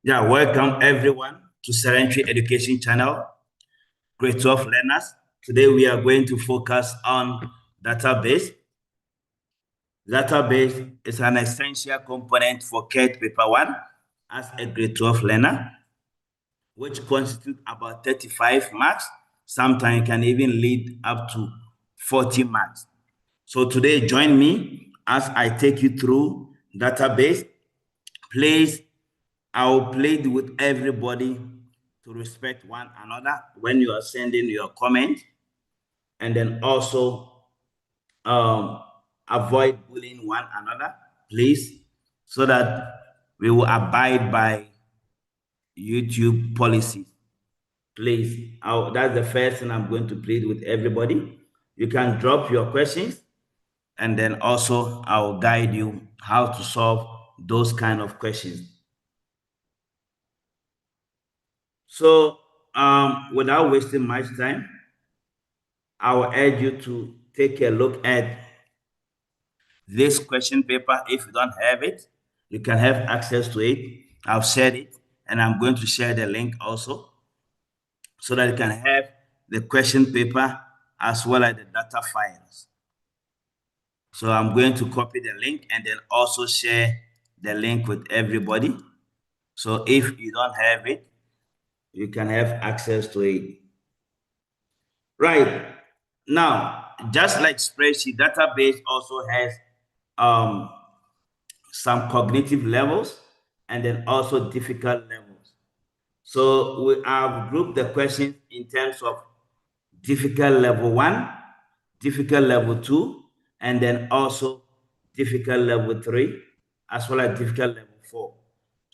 Yeah, welcome everyone to SIRANTWI Education Channel, Grade 12 learners. Today we are going to focus on database. Database is an essential component for CAT Paper 1 as a Grade 12 learner, which constitutes about 35 marks. Sometimes can even lead up to 40 marks. So today, join me as I take you through database. Please, I will plead with everybody to respect one another when you are sending your comment, and then also avoid bullying one another, please, so that we will abide by YouTube policies. Please, that's the first thing I'm going to plead with everybody. You can drop your questions, and then also I will guide you how to solve those kind of questions. So, without wasting much time, I will urge you to take a look at this question paper. If you don't have it, you can have access to it. I've shared it, and I'm going to share the link also so that you can have the question paper as well as the data files. So I'm going to copy the link and then also share the link with everybody. So if you don't have it, you can have access to it. Right. Now, just like spreadsheet, database also has um, some cognitive levels and then also difficult levels. So we have grouped the questions in terms of difficult level 1, difficult level 2, and then also difficult level 3, as well as difficult level 4.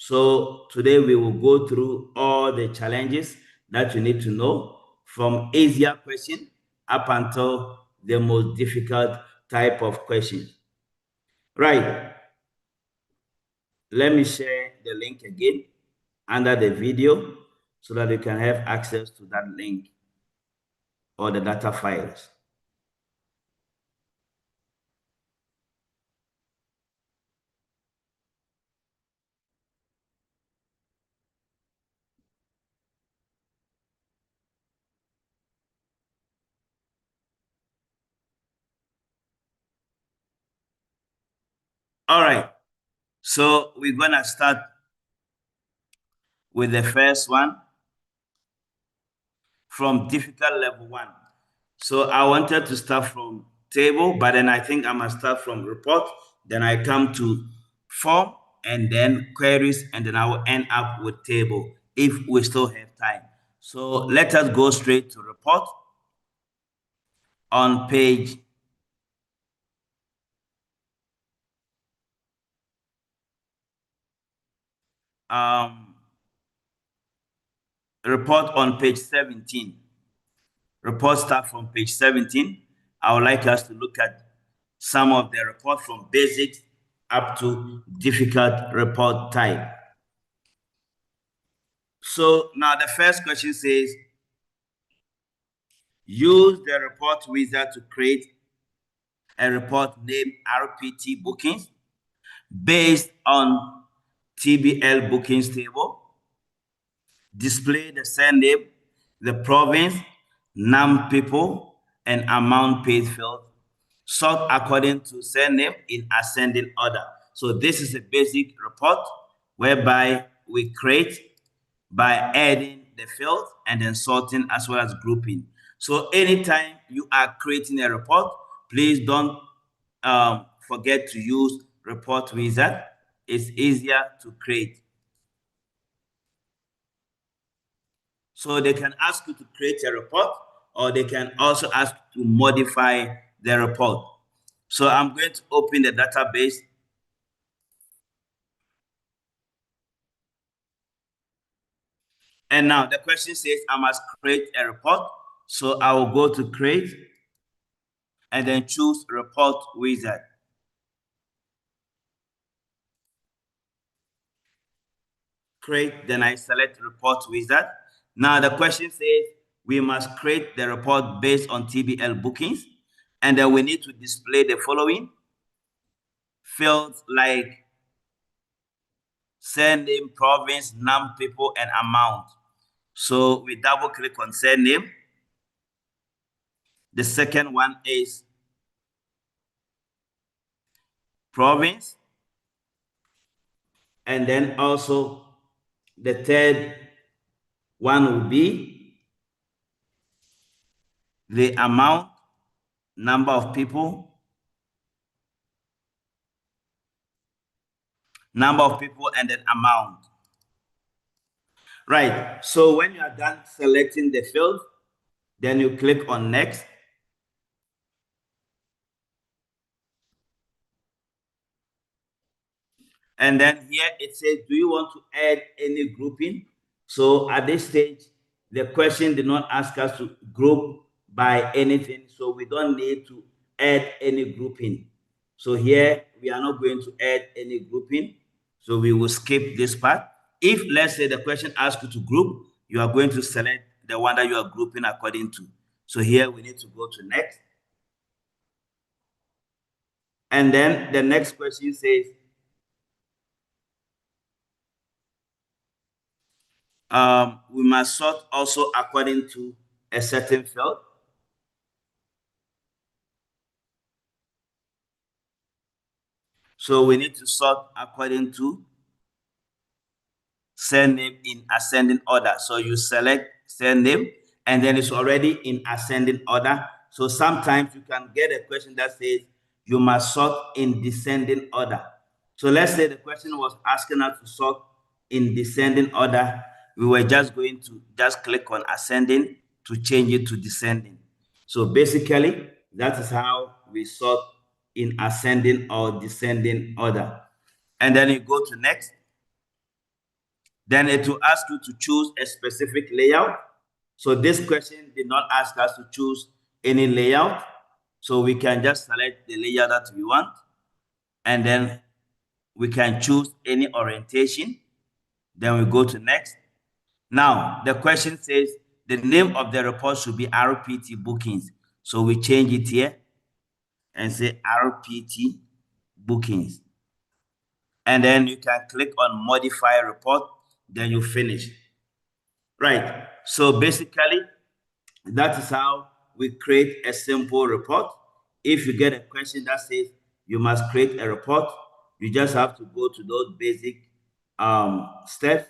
So today we will go through all the challenges that you need to know, from easier question up until the most difficult type of questions. Right. Let me share the link again under the video so that you can have access to that link or the data files. All right. So we're going to start with the first one from difficult level 1. So I wanted to start from table, but then I think I must start from report. Then I come to form and then queries, and then I will end up with table if we still have time. So let us go straight to report on page report on page 17. Report start from page 17. I would like us to look at some of the report from basics up to difficult report type. So now the first question says, use the report wizard to create a report named RPT bookings based on TBL bookings table. Display the surname, the province, non-people, and amount paid field. Sort according to surname in ascending order. So this is a basic report whereby we create by adding the field and then sorting as well as grouping. So anytime you are creating a report, please don't forget to use report wizard. It's easier to create. So they can ask you to create a report, or they can also ask you to modify the report. So I'm going to open the database. And now the question says I must create a report. So I will go to create and then choose report wizard. Create, then I select report wizard. Now the question says we must create the report based on TBL bookings, and then we need to display the following fields like surname, province, number, people, and amount. So we double click on surname. The second one is province. And then also the third one will be the amount, number of people, and then amount. Right. So when you are done selecting the field, then you click on next. And then here it says, do you want to add any grouping? So at this stage, the question did not ask us to group by anything. So we don't need to add any grouping. So here we are not going to add any grouping. So we will skip this part. If let's say the question asks you to group, you are going to select the one that you are grouping according to. So here we need to go to next. And then the next question says, we must sort also according to a certain field. So we need to sort according to surname in ascending order. So you select surname and then it's already in ascending order. So sometimes you can get a question that says you must sort in descending order. So let's say the question was asking us to sort in descending order. We were just going to just click on ascending to change it to descending. So basically, that is how we sort in ascending or descending order. And then you go to next. Then it will ask you to choose a specific layout. So this question did not ask us to choose any layout. So we can just select the layout that we want. And then we can choose any orientation. Then we go to next. Now, the question says the name of the report should be RPT bookings. So we change it here and say RPT bookings. And then you can click on modify report, then you finish. Right. So basically, that is how we create a simple report. If you get a question that says you must create a report, you just have to go to those basic steps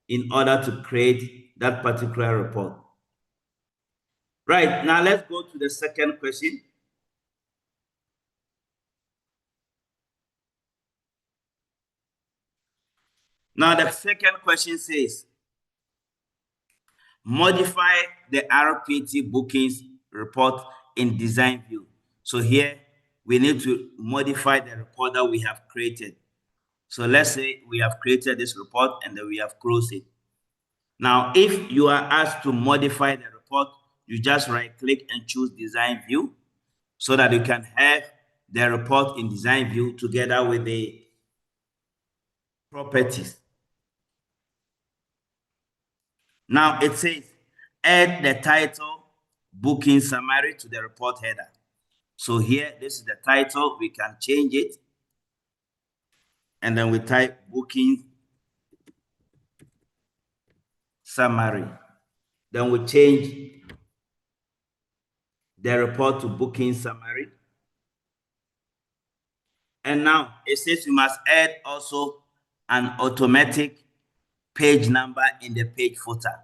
in order to create that particular report. Right. Now let's go to the second question. Now the second question says, modify the RPT bookings report in design view. So here we need to modify the report that we have created. So let's say we have created this report and then we have closed it. Now, if you are asked to modify the report, you just right click and choose design view so that you can have the report in design view together with the properties. Now it says add the title booking summary to the report header. So here, this is the title. We can change it. And then we type booking summary. Then we change the report to booking summary. And now it says we must add also an automatic page number in the page footer.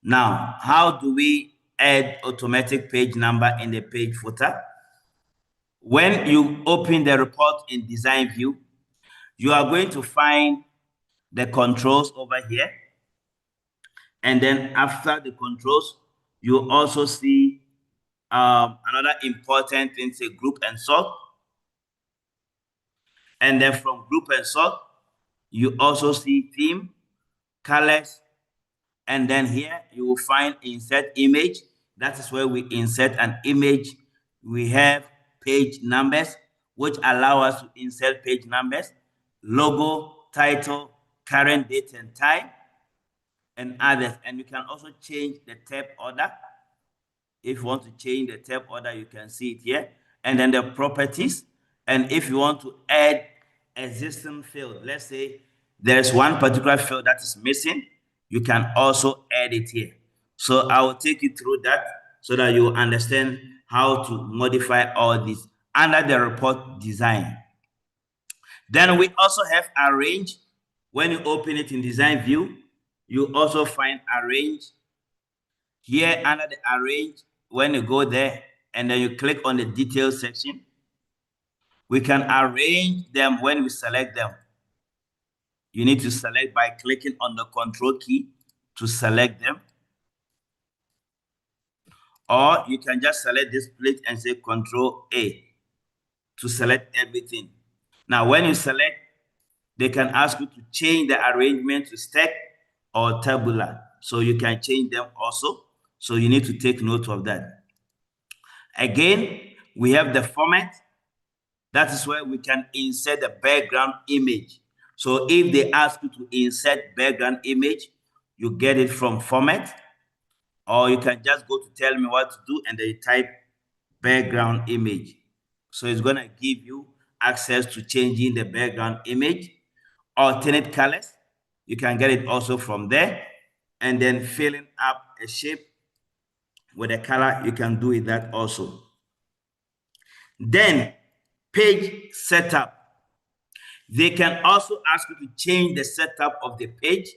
Now, how do we add automatic page number in the page footer? When you open the report in design view, you are going to find the controls over here. And then after the controls, you also see another important thing, say group and sort. And then from group and sort, you also see theme, colors, and then here you will find insert image. That is where we insert an image. We have page numbers, which allow us to insert page numbers, logo, title, current date and time, and others. And you can also change the tab order. If you want to change the tab order, you can see it here. And then the properties. And if you want to add existing field, let's say there's one particular field that is missing, you can also add it here. So I will take you through that so that you understand how to modify all this under the report design. Then we also have arrange. When you open it in design view, you also find arrange. Here under the arrange, when you go there and then you click on the details section, we can arrange them when we select them. You need to select by clicking on the control key to select them. Or you can just select this plate and say Control A to select everything. Now, when you select, they can ask you to change the arrangement to stack or tabular. So you can change them also. So you need to take note of that. Again, we have the format. That is where we can insert the background image. So if they ask you to insert background image, you get it from format, or you can just go to tell me what to do and then you type background image. So it's going to give you access to changing the background image. Alternate colors, you can get it also from there. And then filling up a shape with a color, you can do it that also. Then page setup. They can also ask you to change the setup of the page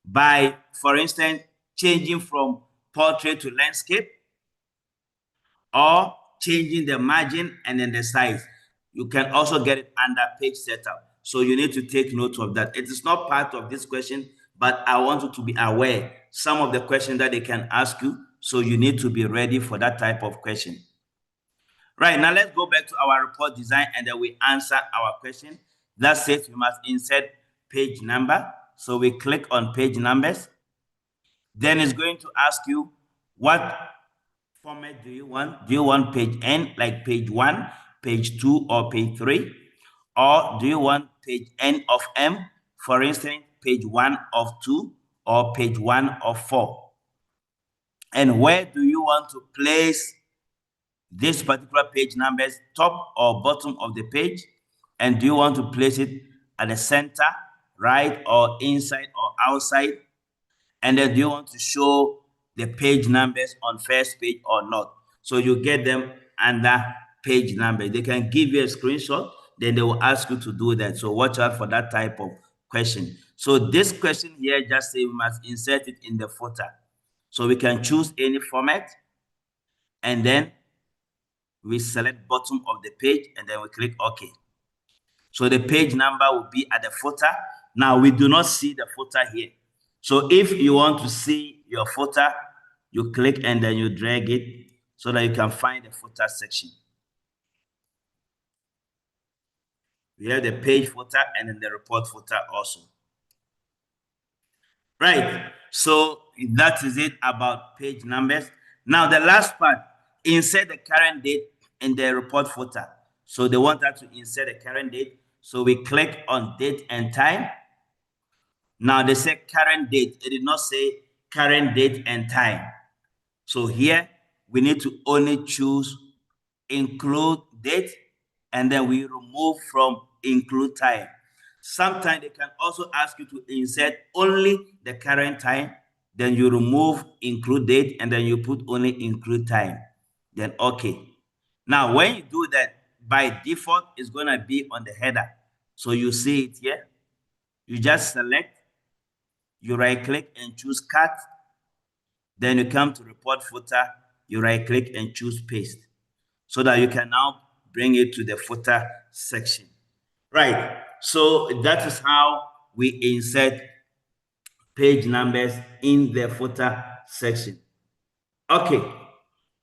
by, for instance, changing from portrait to landscape, or changing the margin and then the size. You can also get it under page setup. So you need to take note of that. It is not part of this question, but I want you to be aware some of the questions that they can ask you. So you need to be ready for that type of question. Right, now let's go back to our report design and then we answer our question. That says we must insert page number. So we click on page numbers. Then it's going to ask you what format do you want? Do you want page N, like page 1, page 2, or page 3? Or do you want page N of M, for instance, page 1 of 2, or page 1 of 4? And where do you want to place this particular page numbers, top or bottom of the page? And do you want to place it at the center, right, or inside or outside? And then do you want to show the page numbers on first page or not? So you get them under page number. They can give you a screenshot, then they will ask you to do that. So watch out for that type of question. So this question here just say we must insert it in the footer. So we can choose any format, and then we select bottom of the page, and then we click OK. So the page number will be at the footer. Now we do not see the footer here. So if you want to see your footer, you click and then you drag it so that you can find the footer section. We have the page footer and then the report footer also. Right, so that is it about page numbers. Now the last part, insert the current date in the report footer. So they want us to insert the current date. So we click on date and time. Now they say current date. It did not say current date and time. So here we need to only choose include date, and then we remove from include time. Sometimes they can also ask you to insert only the current time, then you remove include date, and then you put only include time. Then okay. Now when you do that, by default, it's going to be on the header. So you see it here. You just select, you right click and choose cut. Then you come to report footer, you right click and choose paste, so that you can now bring it to the footer section. Right, so that is how we insert page numbers in the footer section. Okay,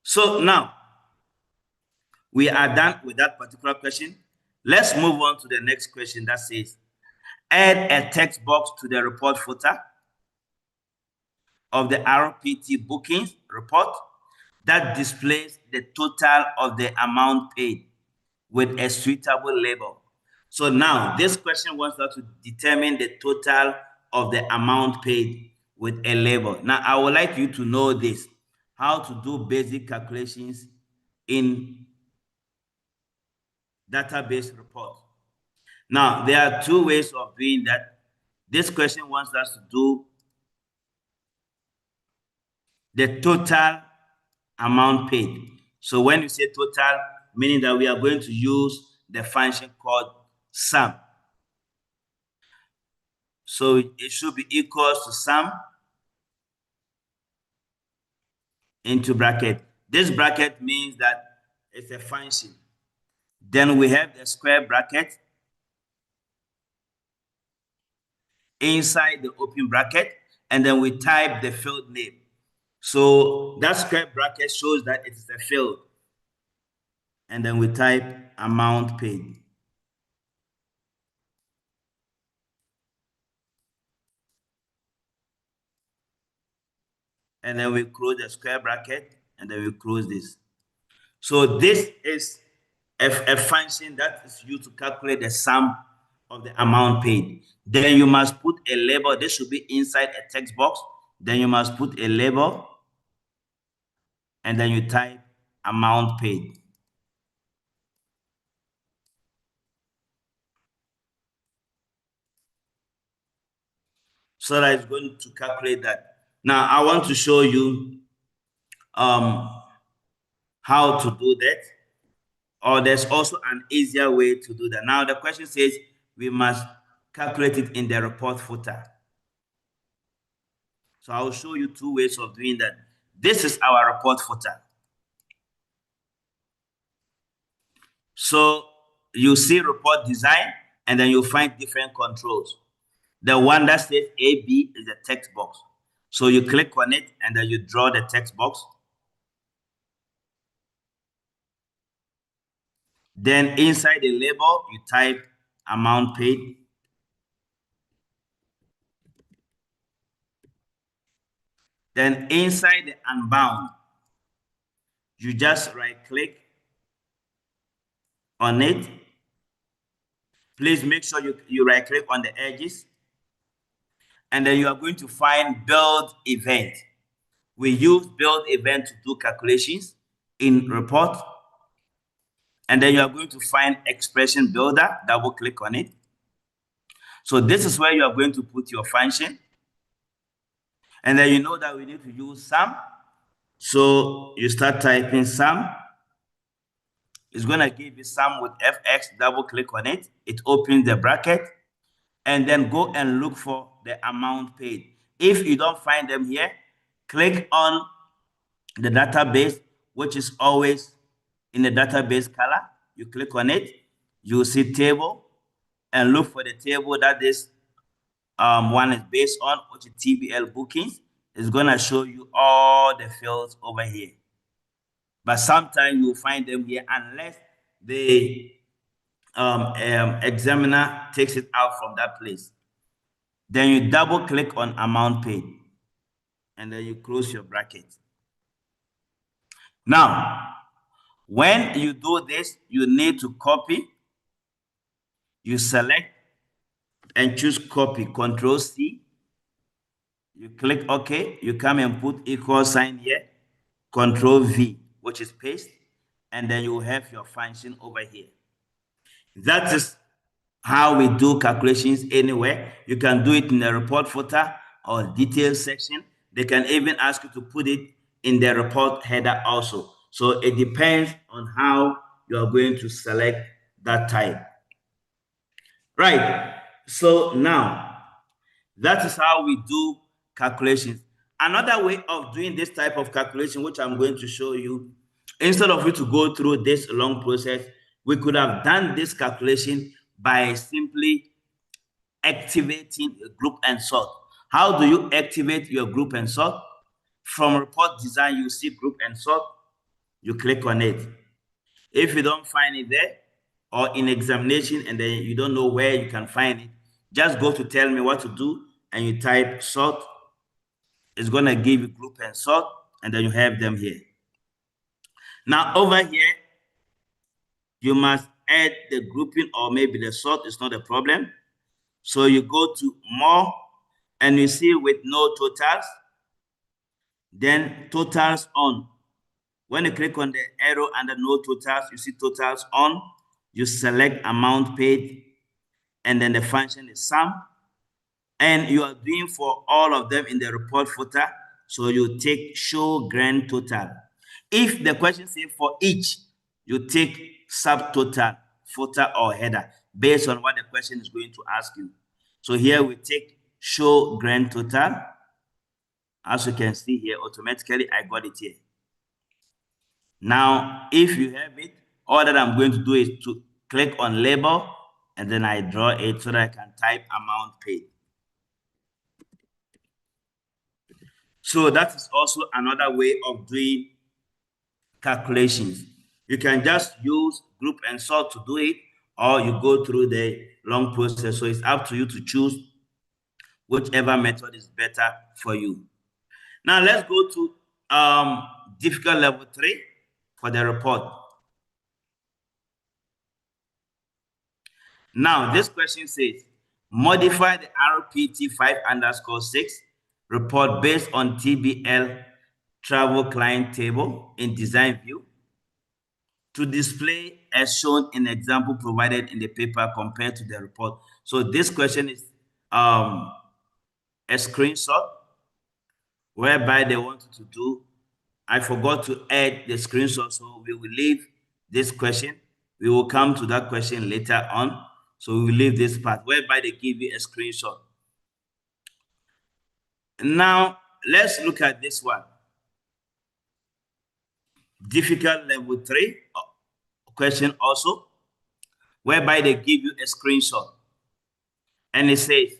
so now we are done with that particular question. Let's move on to the next question that says, add a text box to the report footer of the RPT bookings report that displays the total of the amount paid with a suitable label. So now this question wants us to determine the total of the amount paid with a label. Now I would like you to know this, how to do basic calculations in database report. Now there are two ways of doing that. This question wants us to do the total amount paid. So when you say total, meaning that we are going to use the function called sum. So it should be equals to sum into bracket. This bracket means that it's a function. Then we have the square bracket inside the open bracket, and then we type the field name. So that square bracket shows that it is a field. And then we type amount paid. And then we close the square bracket, and then we close this. So this is a function that is used to calculate the sum of the amount paid. Then you must put a label. This should be inside a text box. Then you must put a label, and then you type amount paid. So that it's going to calculate that. Now I want to show you how to do that. Or there's also an easier way to do that. Now the question says we must calculate it in the report footer. So I'll show you two ways of doing that. This is our report footer. So you see report design, and then you find different controls. The one that says AB is the text box. So you click on it, and then you draw the text box. Then inside the label, you type amount paid. Then inside the unbound, you just right-click on it. Please make sure you right-click on the edges. And then you are going to find build event. We use build event to do calculations in report. And then you are going to find expression builder. Double click on it. So this is where you are going to put your function. And then you know that we need to use sum. So you start typing sum. It's going to give you sum with fx. Double click on it. It opens the bracket. And then go and look for the amount paid. If you don't find them here, click on the database, which is always in the database color. You click on it, you see table, and look for the table that this one is based on, which is TBL bookings. It's gonna show you all the fields over here. But sometimes you'll find them here unless the examiner takes it out from that place. Then you double click on amount paid, and then you close your bracket. Now, when you do this, you need to copy. You select and choose copy, Control C. You click OK. You come and put equal sign here, Control V, which is paste, and then you have your function over here. That is how we do calculations anywhere. You can do it in the report footer or details section. They can even ask you to put it in the report header also. So it depends on how you are going to select that type. Right. So now that is how we do calculations. Another way of doing this type of calculation, which I'm going to show you, instead of you to go through this long process, we could have done this calculation by simply activating a group and sort. How do you activate your group and sort? From report design, you see group and sort. You click on it. If you don't find it there, or in examination and then you don't know where you can find it, just go to tell me what to do, and you type sort. It's going to give you group and sort, and then you have them here. Now over here, you must add the grouping or maybe the sort. Is not a problem. So you go to more, and you see with no totals, then totals on. When you click on the arrow under no totals, you see totals on. You select amount paid, and then the function is sum, and you are doing for all of them in the report footer, so you take show grand total. If the question says for each, you take subtotal, footer, or header based on what the question is going to ask you. So here we take show grand total. As you can see here, automatically I got it here. Now, if you have it, all that I'm going to do is to click on label, and then I draw it so that I can type amount paid. So that is also another way of doing calculations. You can just use group and sort to do it, or you go through the long process. So it's up to you to choose whichever method is better for you. Now let's go to difficult level 3 for the report. Now this question says, modify the RPT 5_6 report based on TBL travel client table in design view to display as shown in example provided in the paper compared to the report. So this question is a screenshot whereby they want to do. I forgot to add the screenshot, so we will leave this question. We will come to that question later on. So we will leave this part whereby they give you a screenshot. Now let's look at this one. Difficult level 3 question also, whereby they give you a screenshot. And it says,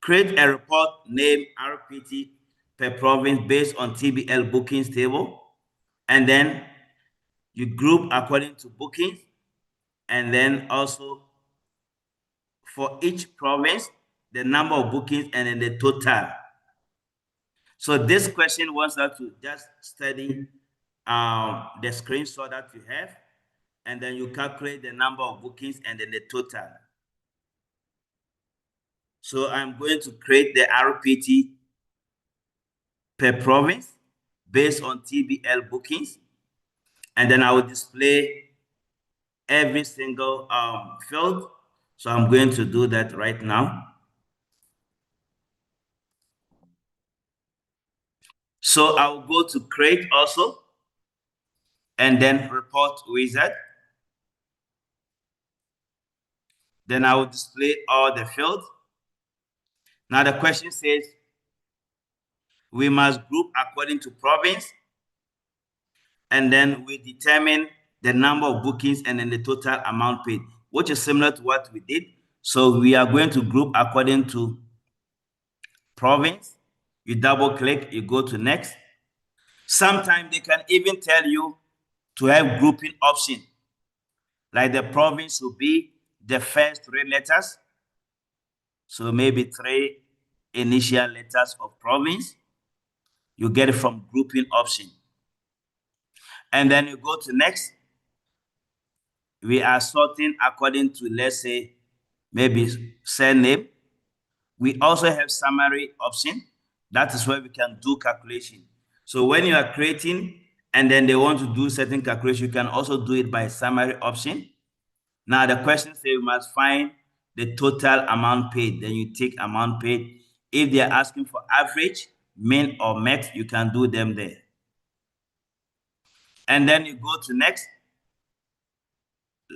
create a report named RPT per province based on TBL bookings table. And then you group according to bookings. And then also for each province, the number of bookings and then the total. So this question wants us to just study the screenshot that you have, and then you calculate the number of bookings and then the total. So I'm going to create the RPT per province based on TBL bookings, and then I will display every single field. So I'm going to do that right now. So I will go to create also, and then report wizard. Then I will display all the fields. Now the question says, we must group according to province, and then we determine the number of bookings and then the total amount paid, which is similar to what we did. So we are going to group according to province. You double click, you go to next. Sometimes they can even tell you to have grouping option. Like the province will be the first 3 letters. So maybe 3 initial letters of province. You get it from grouping option. And then you go to next. We are sorting according to, let's say, maybe surname. We also have summary option. That is where we can do calculation. So when you are creating and then they want to do certain calculation, you can also do it by summary option. Now the question says you must find the total amount paid. Then you take amount paid. If they are asking for average, min or max, you can do them there. And then you go to next,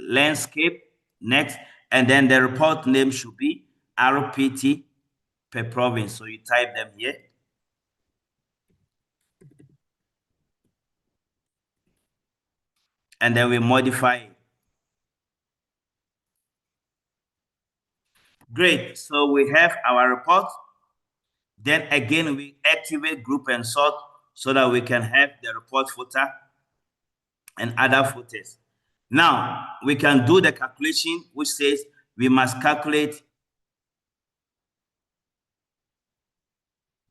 landscape, next, and then the report name should be RPT per province. So you type them here. And then we modify it. Great. So we have our report. Then again, we activate group and sort so that we can have the report footer and other footers. Now, we can do the calculation, which says we must calculate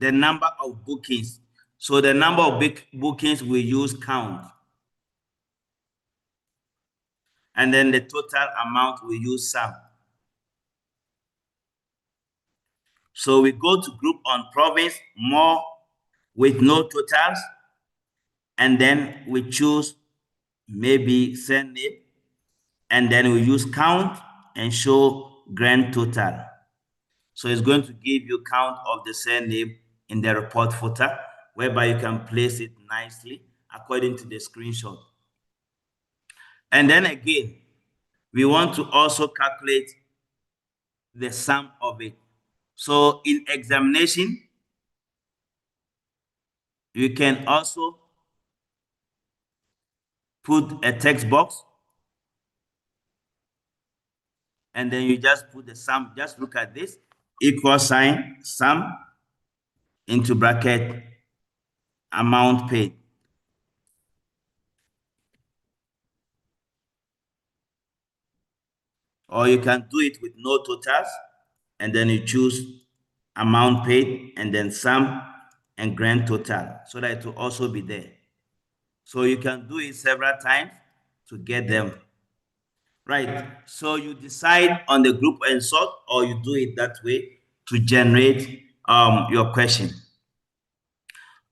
the number of bookings. So the number of bookings we use count. And then the total amount we use sum. So we go to group on province, more with no totals. And then we choose maybe surname. And then we use count and show grand total. So it's going to give you count of the cell name in the report footer, whereby you can place it nicely according to the screenshot. And then again, we want to also calculate the sum of it. So in examination, you can also put a text box, and then you just put the sum. Just look at this, equal sign, sum, into bracket, amount paid. Or you can do it with no totals, and then you choose amount paid, and then sum and grand total, so that it will also be there. So you can do it several times to get them. Right. So you decide on the group and sort, or you do it that way to generate your question.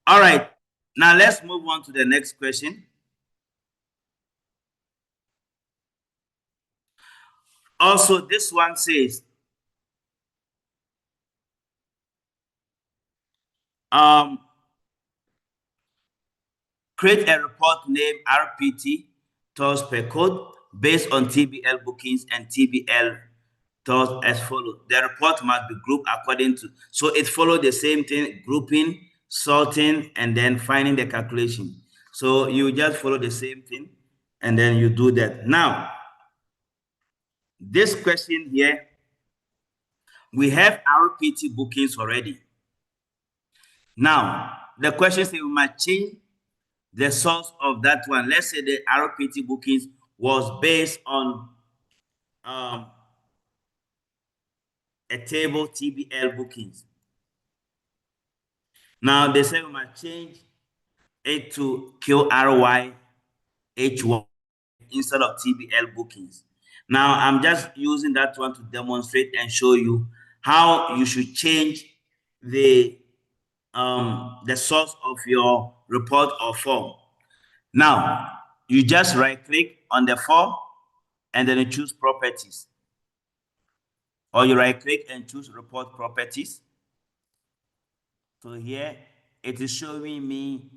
All right. Now let's move on to the next question. Also, this one says, create a report named RPT tours per code based on TBL bookings and TBL tours as follows. The report must be grouped according to, so it follows the same thing, grouping, sorting, and then finding the calculation. So you just follow the same thing, and then you do that. Now, this question here, we have RPT bookings already. Now, the question is we might change the source of that one. Let's say the RPT bookings was based on a table TBL bookings. Now they say we might change it to QRY H1 instead of TBL bookings. Now I'm just using that one to demonstrate and show you how you should change the source of your report or form. Now you just right click on the form, and then you choose properties, or you right click and choose report properties. So here it is showing me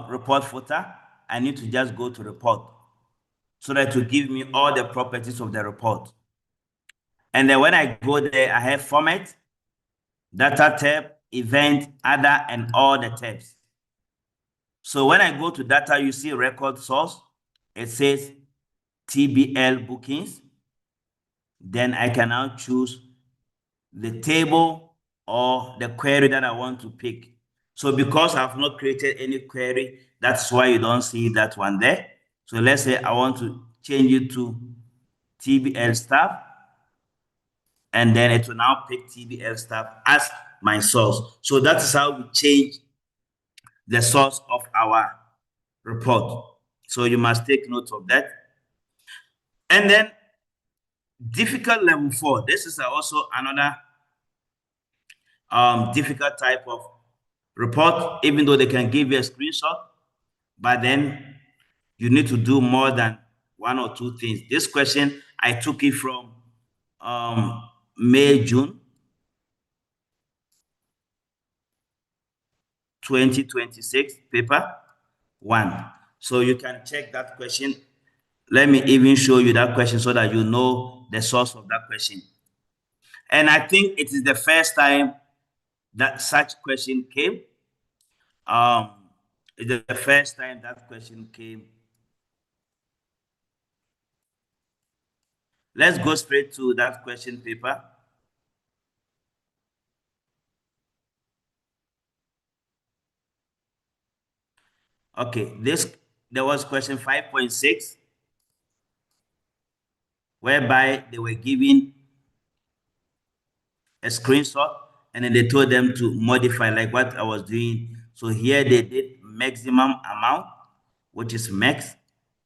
report footer. I need to just go to report, so that to give me all the properties of the report. And then when I go there, I have format, data tab, event, other, and all the tabs. So when I go to data, you see record source. It says TBL bookings. Then I can now choose the table or the query that I want to pick. So because I've not created any query, that's why you don't see that one there. So let's say I want to change it to TBL staff, and then it will now pick TBL staff as my source. So that is how we change the source of our report. So you must take note of that. And then difficult level 4. This is also another difficult type of report, even though they can give you a screenshot, but then you need to do more than one or two things. This question, I took it from May, June 2026, paper 1. So you can check that question. Let me even show you that question so that you know the source of that question. And I think it is the first time that such question came. It's the first time that question came. Let's go straight to that question paper. Okay, there was question 5.6, whereby they were given a screenshot, and then they told them to modify like what I was doing. So here they did maximum amount, which is max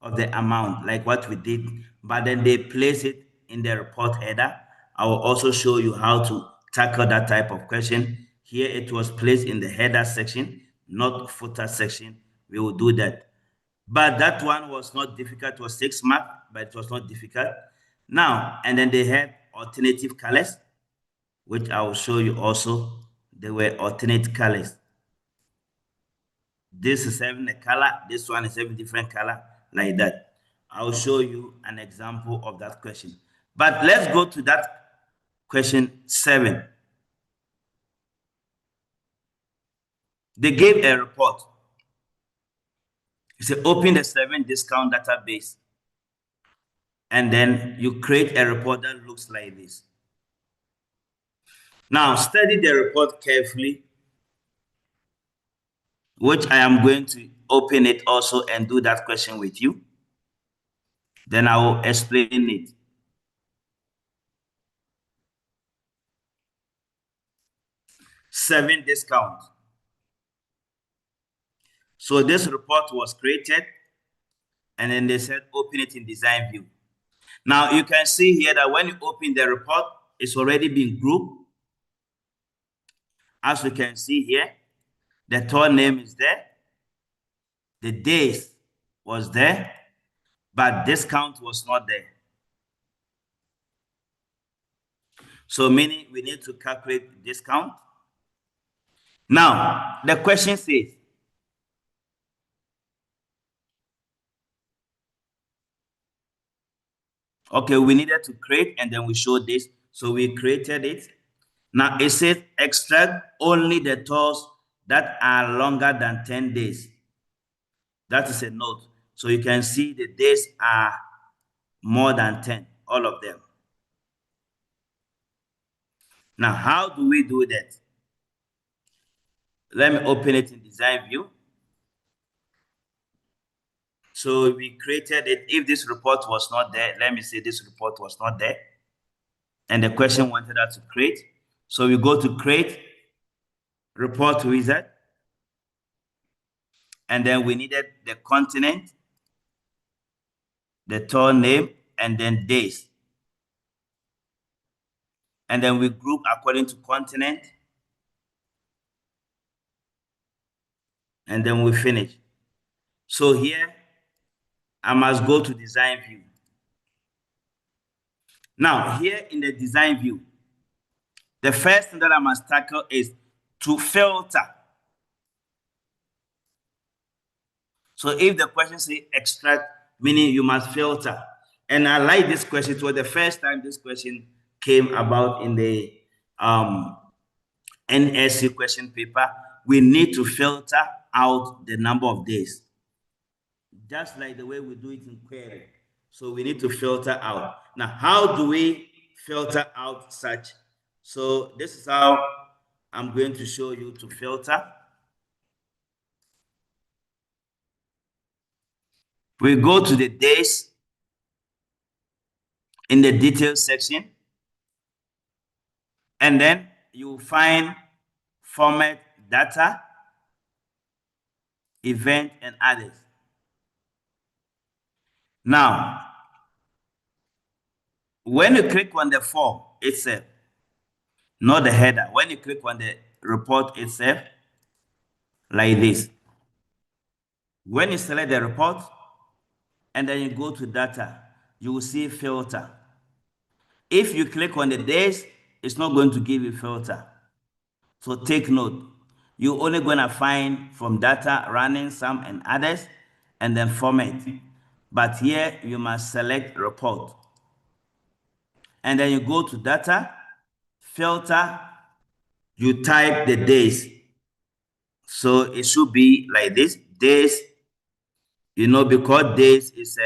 of the amount, like what we did, but then they place it in the report header. I will also show you how to tackle that type of question. Here it was placed in the header section, not footer section. We will do that. But that one was not difficult. It was 6 marks, but it was not difficult. Now, and then they had alternative colors, which I will show you also. They were alternate colors. This is having a color, this one is having different color, like that. I'll show you an example of that question. But let's go to that question 7. They gave a report. It said, open the 7 discount database. And then you create a report that looks like this. Now, study the report carefully, which I am going to open it also and do that question with you. Then I will explain it. Seven discount. So this report was created, and then they said, open it in design view. Now you can see here that when you open the report, it's already been grouped. As you can see here, the tour name is there. The days was there, but discount was not there. So meaning we need to calculate discount. Now, the question says, okay, we needed to create, and then we showed this. So we created it. Now it says extract only the tours that are longer than 10 days. That is a note. So you can see the days are more than 10, all of them. Now, how do we do that? Let me open it in design view. So we created it. If this report was not there, let me say this report was not there, and the question wanted us to create. So we go to create report wizard, and then we needed the continent, the tour name, and then days. And then we group according to continent, and then we finish. So here, I must go to design view. Now, here in the design view, the first thing that I must tackle is to filter. So if the question says extract, meaning you must filter. And I like this question. It was the first time this question came about in the NSC question paper. We need to filter out the number of days, just like the way we do it in query. So we need to filter out. Now, how do we filter out such? So this is how I'm going to show you to filter. We go to the days in the details section, and then you find format data, event, and others. Now, when you click on the form itself, not the header, when you click on the report itself, like this, when you select the report and then you go to data, you will see filter. If you click on the days, it's not going to give you filter. So take note, you're only going to find from data, running, some, and others, and then format. But here you must select report. And then you go to data, filter, you type the days. So it should be like this, days, you know, because days is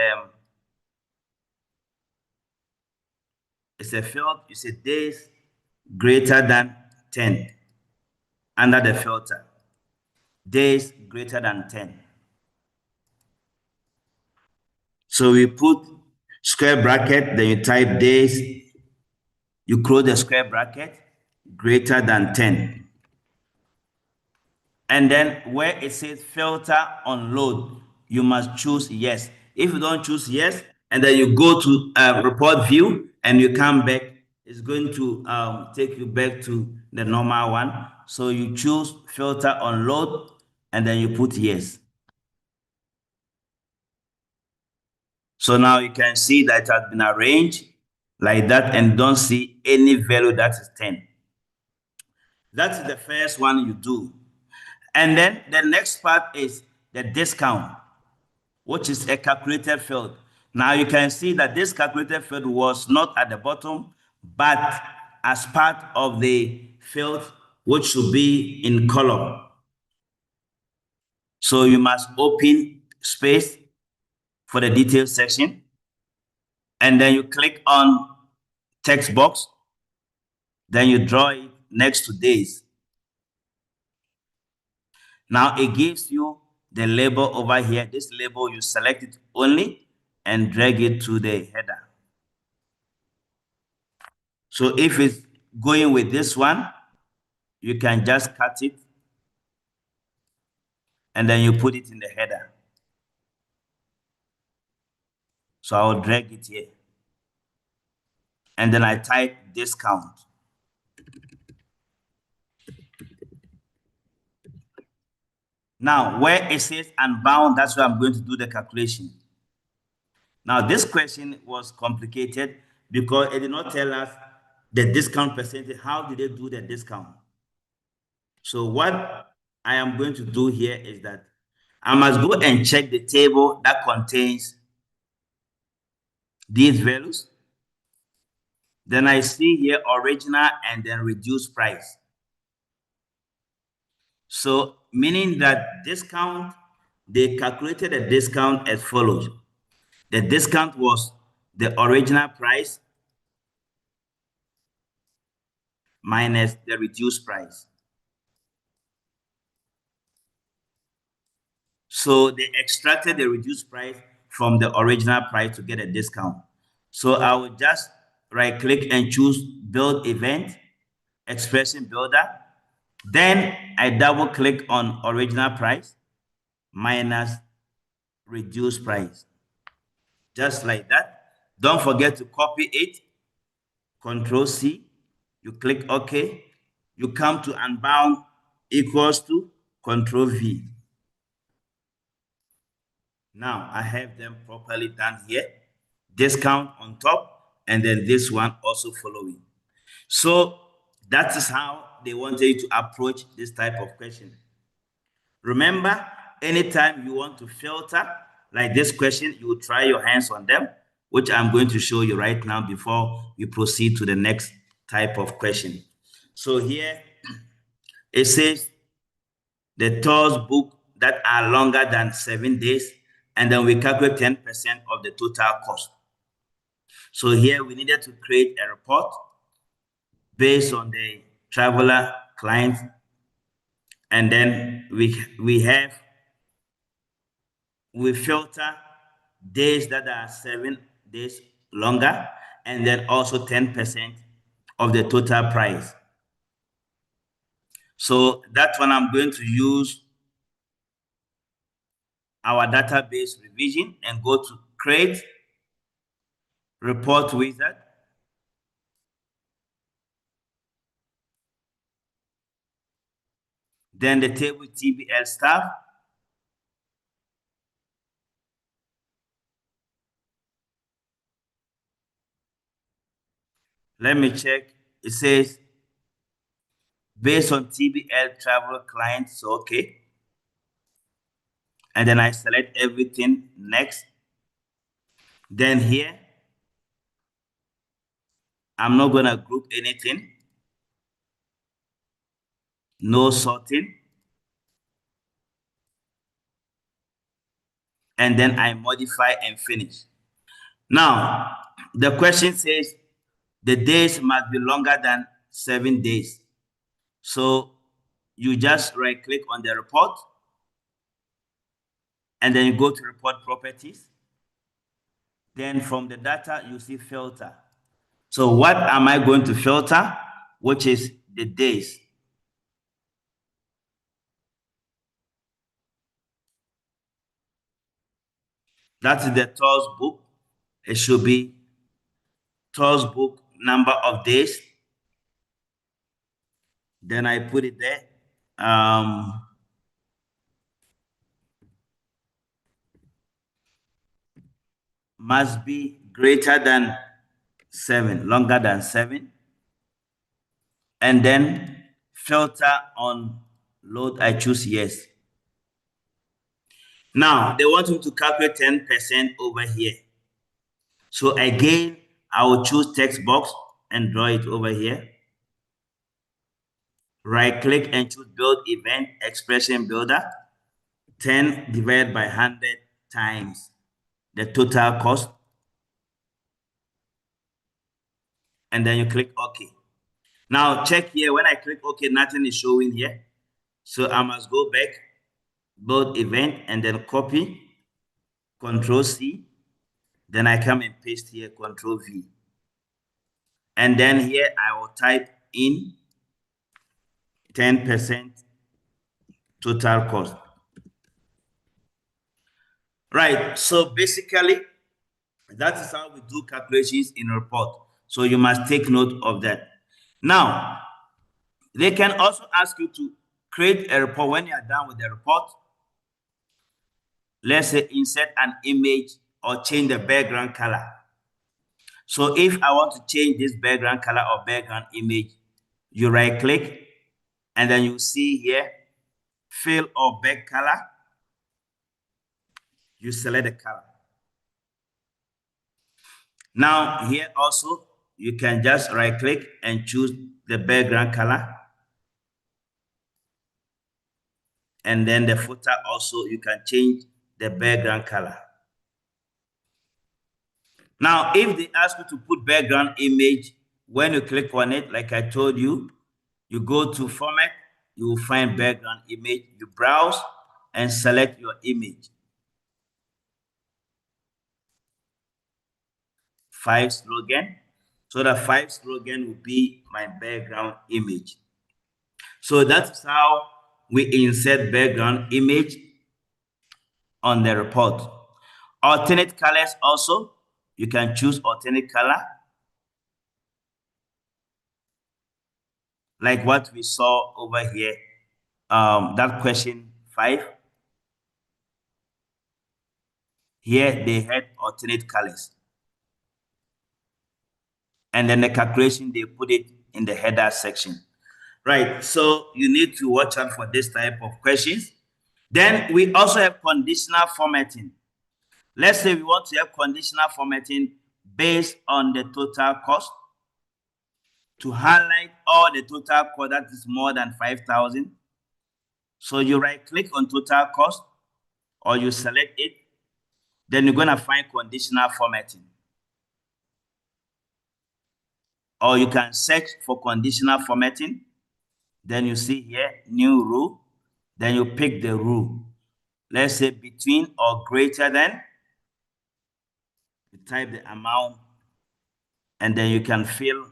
it's a field, you say days greater than 10 under the filter. Days greater than 10. So we put square bracket, then you type days, you close the square bracket, greater than 10. And then where it says filter on load, you must choose yes. If you don't choose yes, and then you go to report view and you come back, it's going to take you back to the normal one. So you choose filter on load and then you put yes. So now you can see that it has been arranged like that and don't see any value that is 10. That's the first one you do. And then the next part is the discount, which is a calculated field. Now you can see that this calculated field was not at the bottom, but as part of the field, which should be in column. So you must open space for the details section, and then you click on text box, then you draw it next to days. Now it gives you the label over here. This label, you select it only and drag it to the header. So if it's going with this one, you can just cut it and then you put it in the header. So I'll drag it here. And then I type discount. Now, where it says unbound, that's where I'm going to do the calculation. Now, this question was complicated because it did not tell us the discount percentage. How did they do the discount? So what I am going to do here is that I must go and check the table that contains these values. Then I see here original and then reduced price. So meaning that discount, they calculated the discount as follows. The discount was the original price minus the reduced price. So they extracted the reduced price from the original price to get a discount. So I will just right click and choose build event, expression builder. Then I double click on original price minus reduced price. Just like that. Don't forget to copy it. Control C. You click OK. You come to unbound equals to Control V. Now I have them properly done here. Discount on top, and then this one also following. So that is how they wanted you to approach this type of question. Remember, anytime you want to filter like this question, you will try your hands on them, which I'm going to show you right now before we proceed to the next type of question. So here it says the tours book that are longer than 7 days, and then we calculate 10% of the total cost. So here we needed to create a report based on the traveler client, and then we filter days that are 7 days longer, and then also 10% of the total price. So that one I'm going to use our database revision and go to create report wizard. Then the table TBL staff. Let me check. It says based on TBL travel clients. So, okay. And then I select everything next. Then here, I'm not going to group anything. No sorting. And then I modify and finish. Now, the question says the days must be longer than 7 days. So you just right click on the report and then you go to report properties. Then from the data, you see filter. So what am I going to filter? Which is the days. That is the tours book. It should be tours book number of days. Then I put it there. Must be greater than 7, longer than 7. And then filter on load, I choose yes. Now, they want me to calculate 10% over here. So again, I will choose text box and draw it over here. Right click and choose build event expression builder. 10 divided by 100 times the total cost. And then you click OK. Now check here, when I click OK, nothing is showing here. So I must go back, build event, and then copy, Control C. Then I come and paste here, Control V. And then here I will type in 10% total cost. Right, so basically, that is how we do calculations in a report. So you must take note of that. Now, they can also ask you to create a report. When you are done with the report, let's say insert an image or change the background color. So if I want to change this background color or background image, you right click and then you see here, fill or back color. You select the color. Now here also, you can just right click and choose the background color. And then the footer also, you can change the background color. Now, if they ask you to put background image, when you click on it, like I told you, you go to format, you will find background image, you browse and select your image. 5 slogan. So the 5 slogan will be my background image. So that's how we insert background image on the report. Alternate colors also, you can choose alternate color. Like what we saw over here, that question 5. Here they had alternate colors. And then the calculation, they put it in the header section. Right, so you need to watch out for this type of questions. Then we also have conditional formatting. Let's say we want to have conditional formatting based on the total cost to highlight all the total cost that is more than 5,000. So you right click on total cost or you select it. Then you're going to find conditional formatting. Or you can search for conditional formatting. Then you see here, new rule. Then you pick the rule. Let's say between or greater than. You type the amount. And then you can fill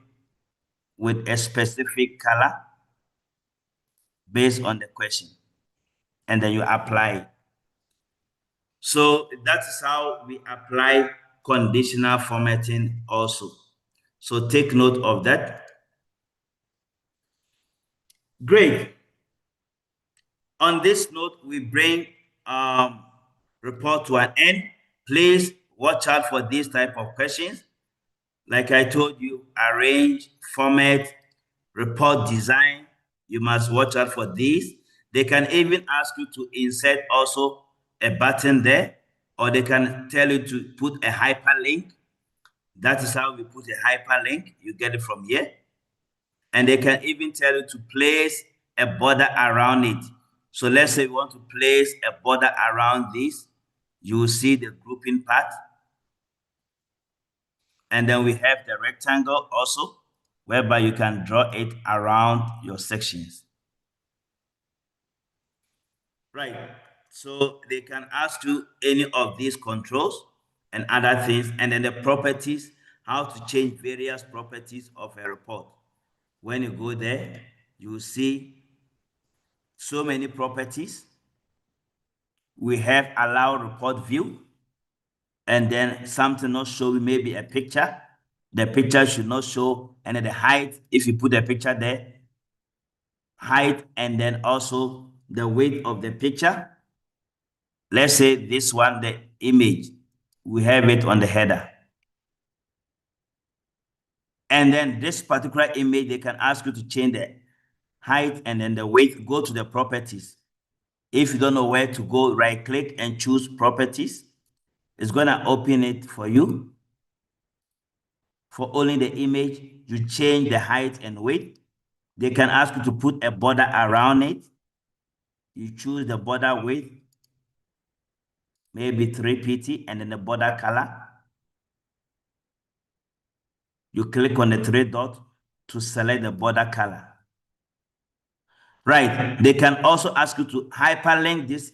with a specific color based on the question. And then you apply it. So that's how we apply conditional formatting also. So take note of that. Great. On this note, we bring report to an end. Please watch out for these type of questions. Like I told you, arrange, format, report design. You must watch out for these. They can even ask you to insert also a button there, or they can tell you to put a hyperlink. That is how we put a hyperlink. You get it from here. And they can even tell you to place a border around it. So let's say we want to place a border around this. You will see the grouping part. And then we have the rectangle also, whereby you can draw it around your sections. Right. So they can ask you any of these controls and other things, and then the properties, how to change various properties of a report. When you go there, you will see so many properties. We have allow report view, and then something not showing, maybe a picture. The picture should not show, and then the height, if you put a picture there, height, and then also the weight of the picture. Let's say this one, the image, we have it on the header. And then this particular image, they can ask you to change the height and then the weight. Go to the properties. If you don't know where to go, right click and choose properties. It's gonna open it for you. For only the image, you change the height and weight. They can ask you to put a border around it. You choose the border width, maybe 3 pt, and then the border color. You click on the 3 dots to select the border color. Right, they can also ask you to hyperlink this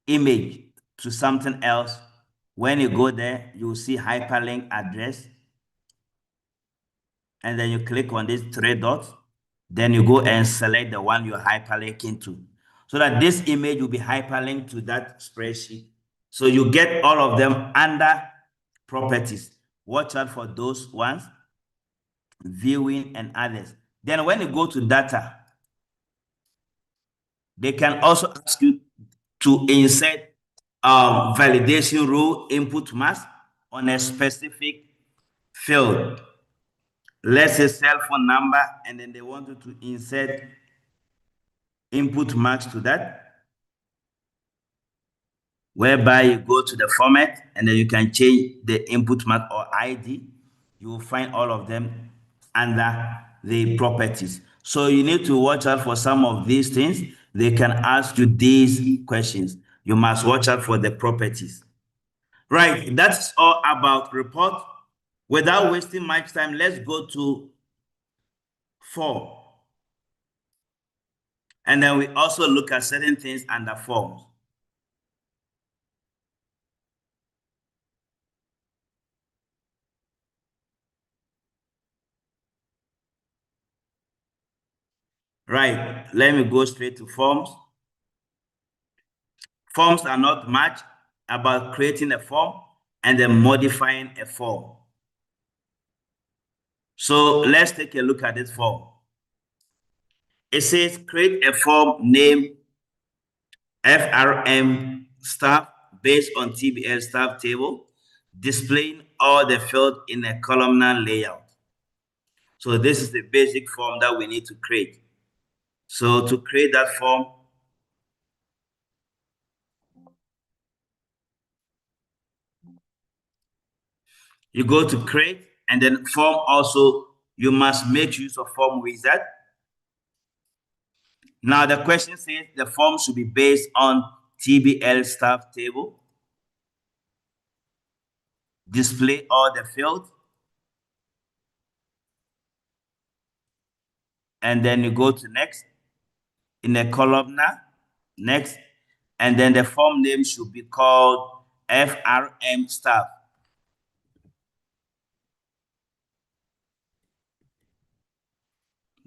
image to something else. When you go there, you will see hyperlink address. And then you click on these 3 dots. Then you go and select the one you're hyperlinking to, so that this image will be hyperlinked to that spreadsheet. So you get all of them under properties. Watch out for those ones, viewing and others. Then when you go to data, they can also ask you to insert validation rule input mask on a specific field. Let's say cell phone number, and then they want you to insert input marks to that, whereby you go to the format and then you can change the input mark or ID. You will find all of them under the properties. So you need to watch out for some of these things. They can ask you these questions. You must watch out for the properties. Right, that's all about report. Without wasting much time, let's go to form. And then we also look at certain things under forms. Right, let me go straight to forms. Forms are not much about creating a form and then modifying a form. So let's take a look at this form. It says create a form named FRM staff based on TBL staff table, displaying all the fields in a columnar layout. So this is the basic form that we need to create. So to create that form, you go to create, and then form also, you must make use of form wizard. Now the question says the form should be based on TBL staff table, display all the fields, and then you go to next, in a columnar, next, and then the form name should be called FRM staff.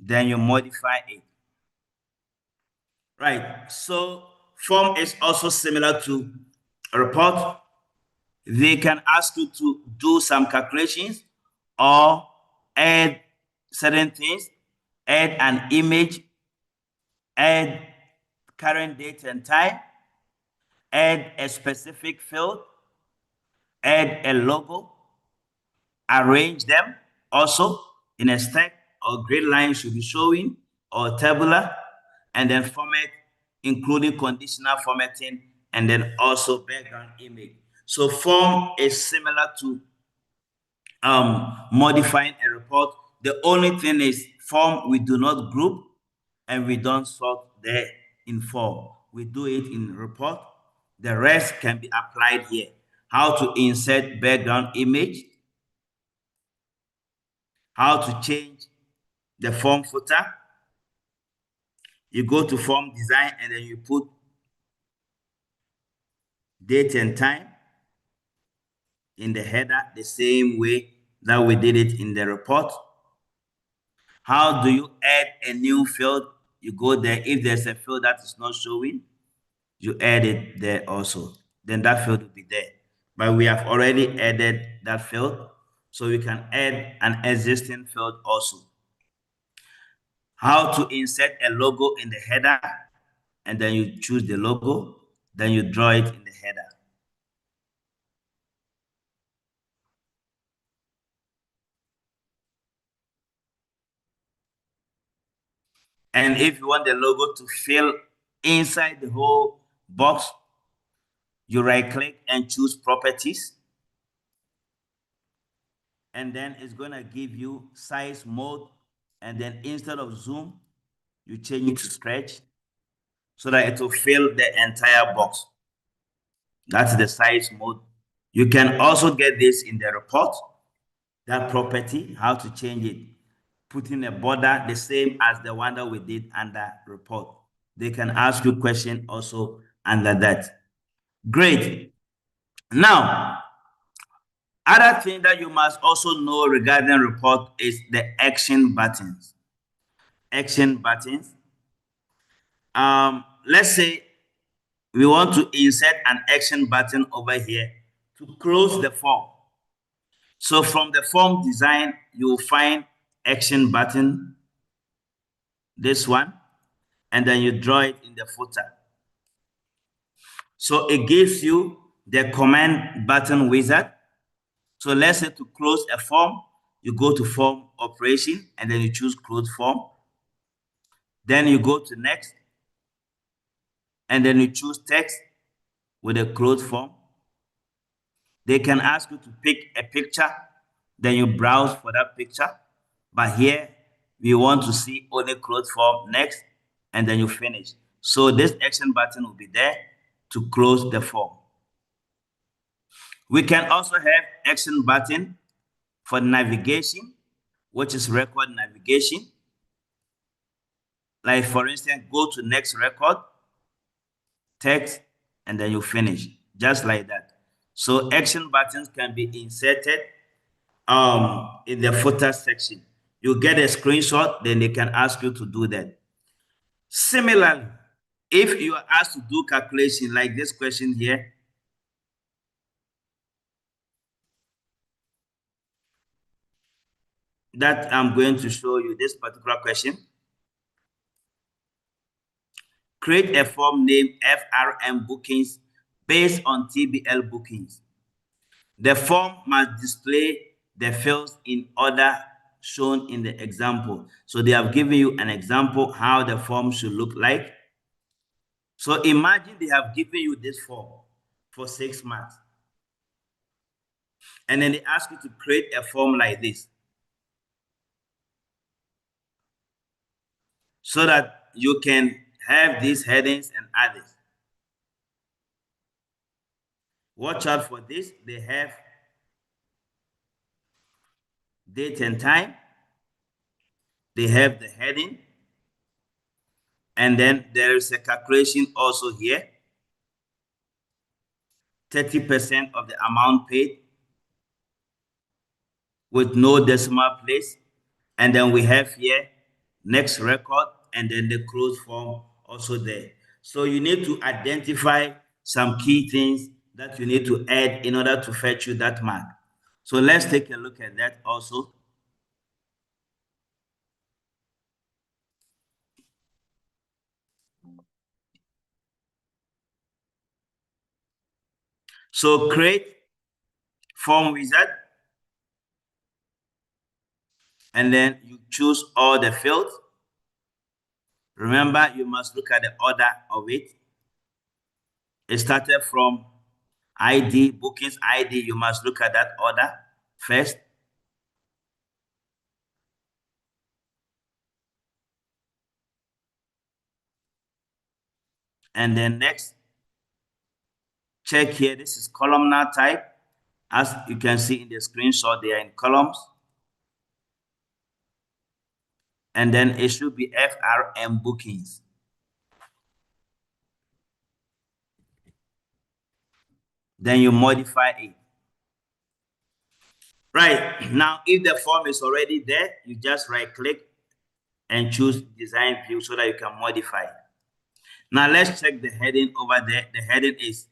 Then you modify it. Right, so form is also similar to a report. They can ask you to do some calculations or add certain things, add an image, add current date and time, add a specific field, add a logo, arrange them also in a stack or grid line should be showing or tabular, and then format, including conditional formatting, and then also background image. So form is similar to modifying a report. The only thing is form we do not group and we don't sort there in form. We do it in report. The rest can be applied here. How to insert background image, how to change the form footer. You go to form design and then you put date and time in the header the same way that we did it in the report. How do you add a new field? You go there. If there's a field that is not showing, you add it there also. Then that field will be there. But we have already added that field, so we can add an existing field also. How to insert a logo in the header, and then you choose the logo, then you draw it in the header. And if you want the logo to fill inside the whole box, you right click and choose properties. And then it's going to give you size mode. And then instead of zoom, you change it to stretch so that it will fill the entire box. That's the size mode. You can also get this in the report, that property, how to change it. Putting a border the same as the one that we did under report. They can ask you question also under that. Great. Now, other thing that you must also know regarding report is the action buttons. Action buttons. Let's say we want to insert an action button over here to close the form. So from the form design, you will find action button, this one, and then you draw it in the footer. So it gives you the command button wizard. So let's say to close a form, you go to form operation and then you choose close form. Then you go to next and then you choose text with a closed form. They can ask you to pick a picture, then you browse for that picture. But here we want to see only closed form, next, and then you finish. So this action button will be there to close the form. We can also have action button for navigation, which is record navigation. Like for instance, go to next record, text, and then you finish, just like that. So action buttons can be inserted in the footer section. You get a screenshot, then they can ask you to do that. Similarly, if you are asked to do calculation like this question here, that I'm going to show you this particular question. Create a form named FRM bookings based on TBL bookings. The form must display the fields in order shown in the example. So they have given you an example how the form should look like. So imagine they have given you this form for 6 months. And then they ask you to create a form like this, so that you can have these headings and others. Watch out for this. They have date and time. They have the heading. And then there is a calculation also here. 30% of the amount paid with no decimal place. And then we have here next record and then the closed form also there. So you need to identify some key things that you need to add in order to fetch you that mark. So let's take a look at that also. So create form wizard, and then you choose all the fields. Remember, you must look at the order of it. It started from ID, bookings ID. You must look at that order first. And then next, check here. This is columnar type. As you can see in the screenshot, they are in columns. And then it should be FRM bookings. Then you modify it. Right, now if the form is already there, you just right click and choose design view so that you can modify it. Now let's check the heading over there. The heading is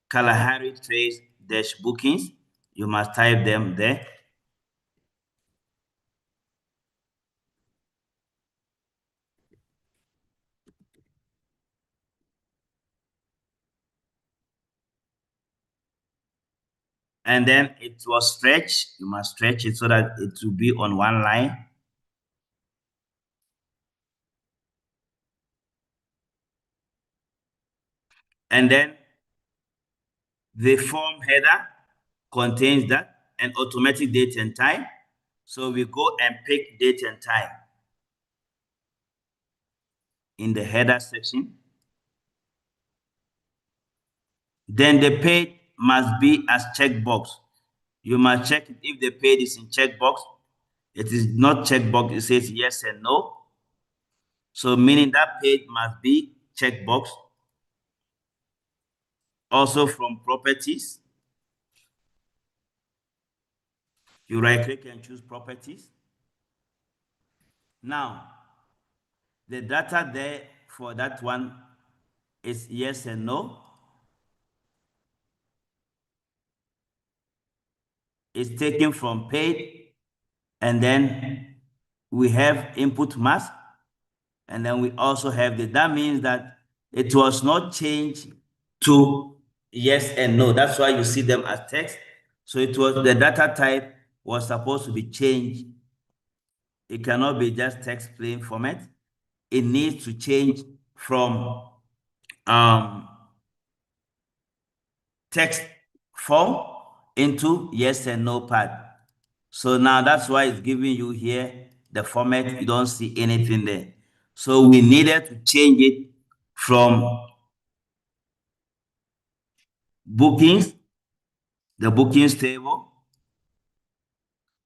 Kalahari Trace dash bookings. You must type them there. And then it was stretched. You must stretch it so that it will be on one line. And then the form header contains that and automatic date and time. So we go and pick date and time in the header section. Then the page must be as checkbox. You must check it if the page is in checkbox. It is not checkbox, it says yes and no. So meaning that page must be checkbox. Also from properties, you right click and choose properties. Now, the data there for that one is yes and no. It's taken from page, and then we have input mask, and then we also have that means that it was not changed to yes and no. That's why you see them as text. So it was the data type was supposed to be changed. It cannot be just text plain format. It needs to change from text form into yes and no part. So now that's why it's giving you here the format. You don't see anything there. So we needed to change it from bookings, the bookings table,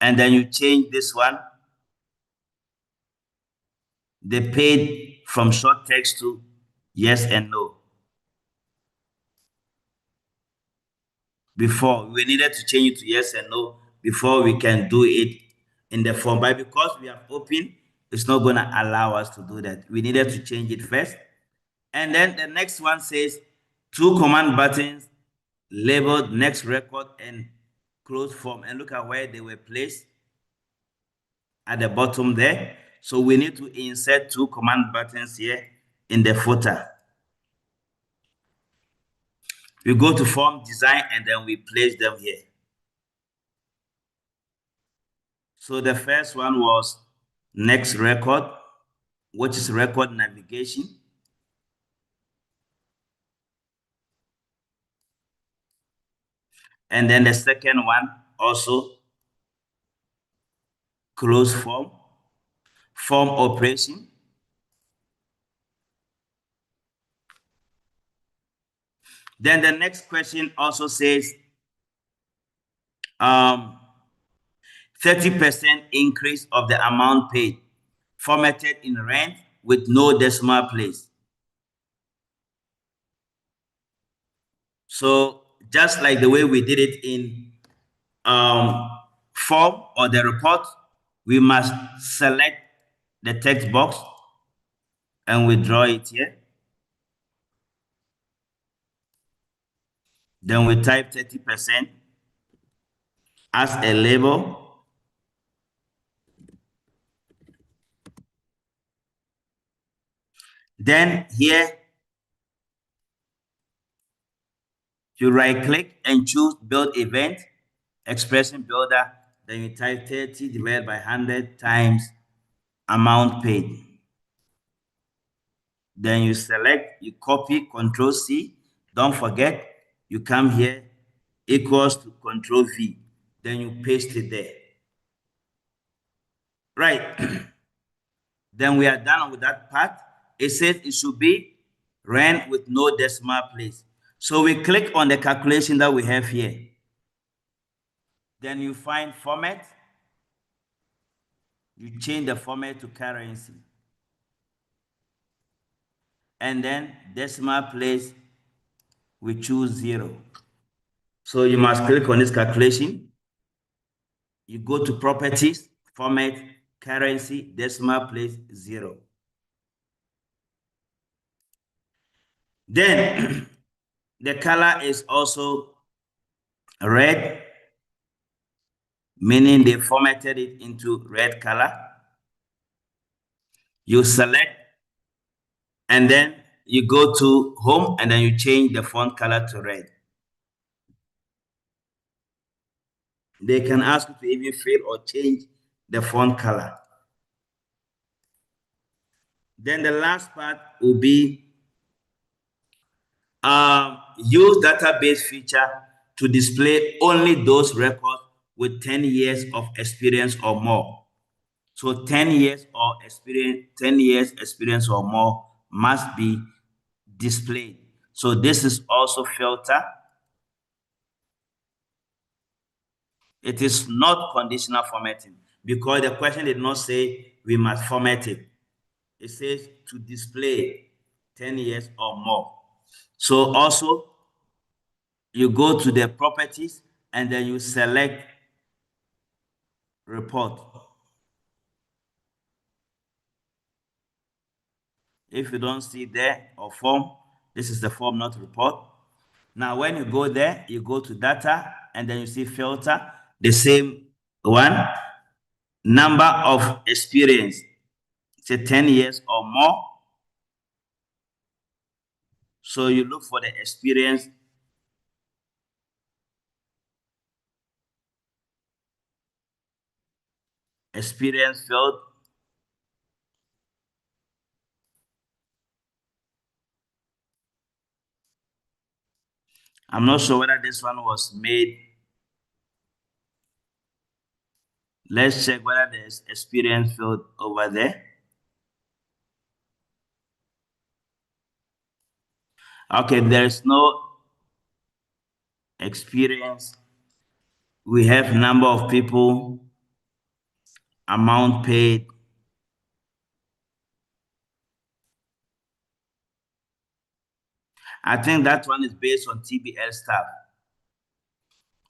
and then you change this one, the paid from short text to yes and no. Before we needed to change it to yes and no before we can do it in the form. But because we have opened, it's not going to allow us to do that. We needed to change it first. And then the next one says two command buttons labeled next record and close form. And look at where they were placed at the bottom there. So we need to insert two command buttons here in the footer. We go to form design and then we place them here. So the first one was next record, which is record navigation. And then the second one also close form, form operation. Then the next question also says 30% increase of the amount paid, formatted in rand with no decimal place. So just like the way we did it in form or the report, we must select the text box and we draw it here. Then we type 30% as a label. Then here, you right click and choose build event, expression builder. Then you type 30 divided by 100 times amount paid. Then you select, you copy, Control C. Don't forget, you come here, equals to Control V. Then you paste it there. Right. Then we are done with that part. It says it should be rand with no decimal place. So we click on the calculation that we have here. Then you find format. You change the format to currency. And then decimal place, we choose 0. So you must click on this calculation. You go to properties, format, currency, decimal place, 0. Then the color is also red, meaning they formatted it into red color. You select, and then you go to home, and then you change the font color to red. They can ask you to even fill or change the font color. Then the last part will be Use database feature to display only those records with 10 years of experience or more. So 10 years or experience, 10 years experience or more must be displayed. So this is also filter. It is not conditional formatting because the question did not say we must format it. It says to display 10 years or more. So also you go to the properties and then you select report. If you don't see there or form, this is the form, not report. Now, when you go there, you go to data and then you see filter, the same one, number of experience, say 10 years or more. So you look for the experience. Experience field. I'm not sure whether this one was made. Let's check whether there's experience field over there. Okay, there's no experience. We have number of people, amount paid. I think that one is based on TBL staff.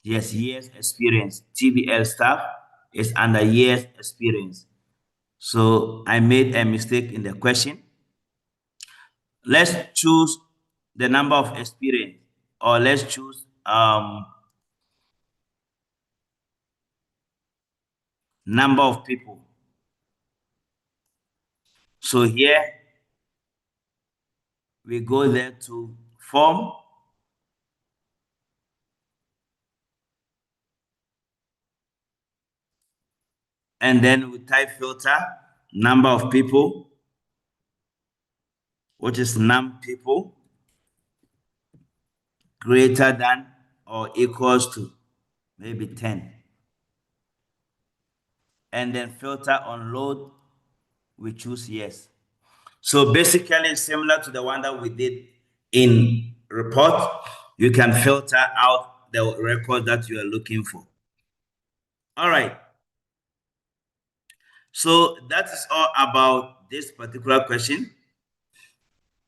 Yes, years experience. TBL staff is under years experience. So I made a mistake in the question. Let's choose the number of experience, or let's choose number of people. So here we go there to form. And then we type filter, number of people, which is num people, greater than or equals to maybe 10. And then filter on load, we choose yes. So basically similar to the one that we did in report, you can filter out the record that you are looking for. All right. So that is all about this particular question.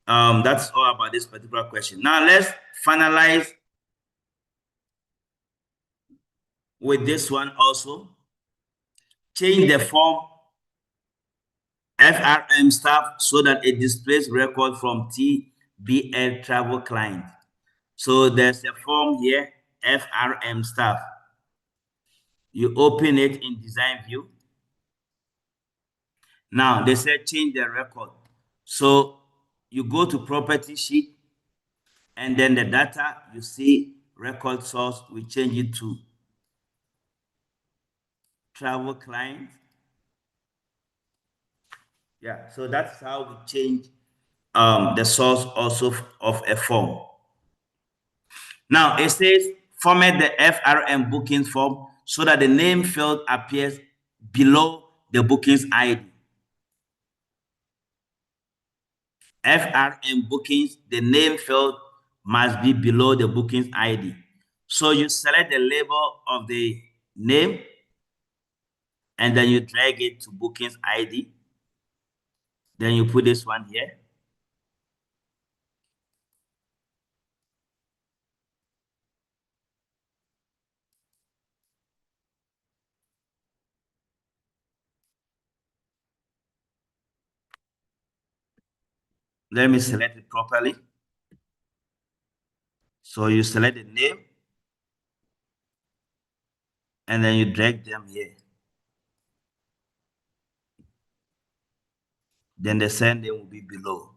That's all about this particular question. Now let's finalize with this one also. Change the form FRM staff so that it displays record from TBL travel client. So there's a form here, FRM staff. You open it in design view. Now they said change the record. So you go to property sheet and then the data you see record source, we change it to travel client. Yeah, so that's how we change the source also of a form. Now it says format the FRM booking form so that the name field appears below the bookings ID. FRM bookings, the name field must be below the bookings ID. So you select the label of the name and then you drag it to bookings ID. Then you put this one here. Let me select it properly. So you select the name and then you drag them here. Then the send name will be below.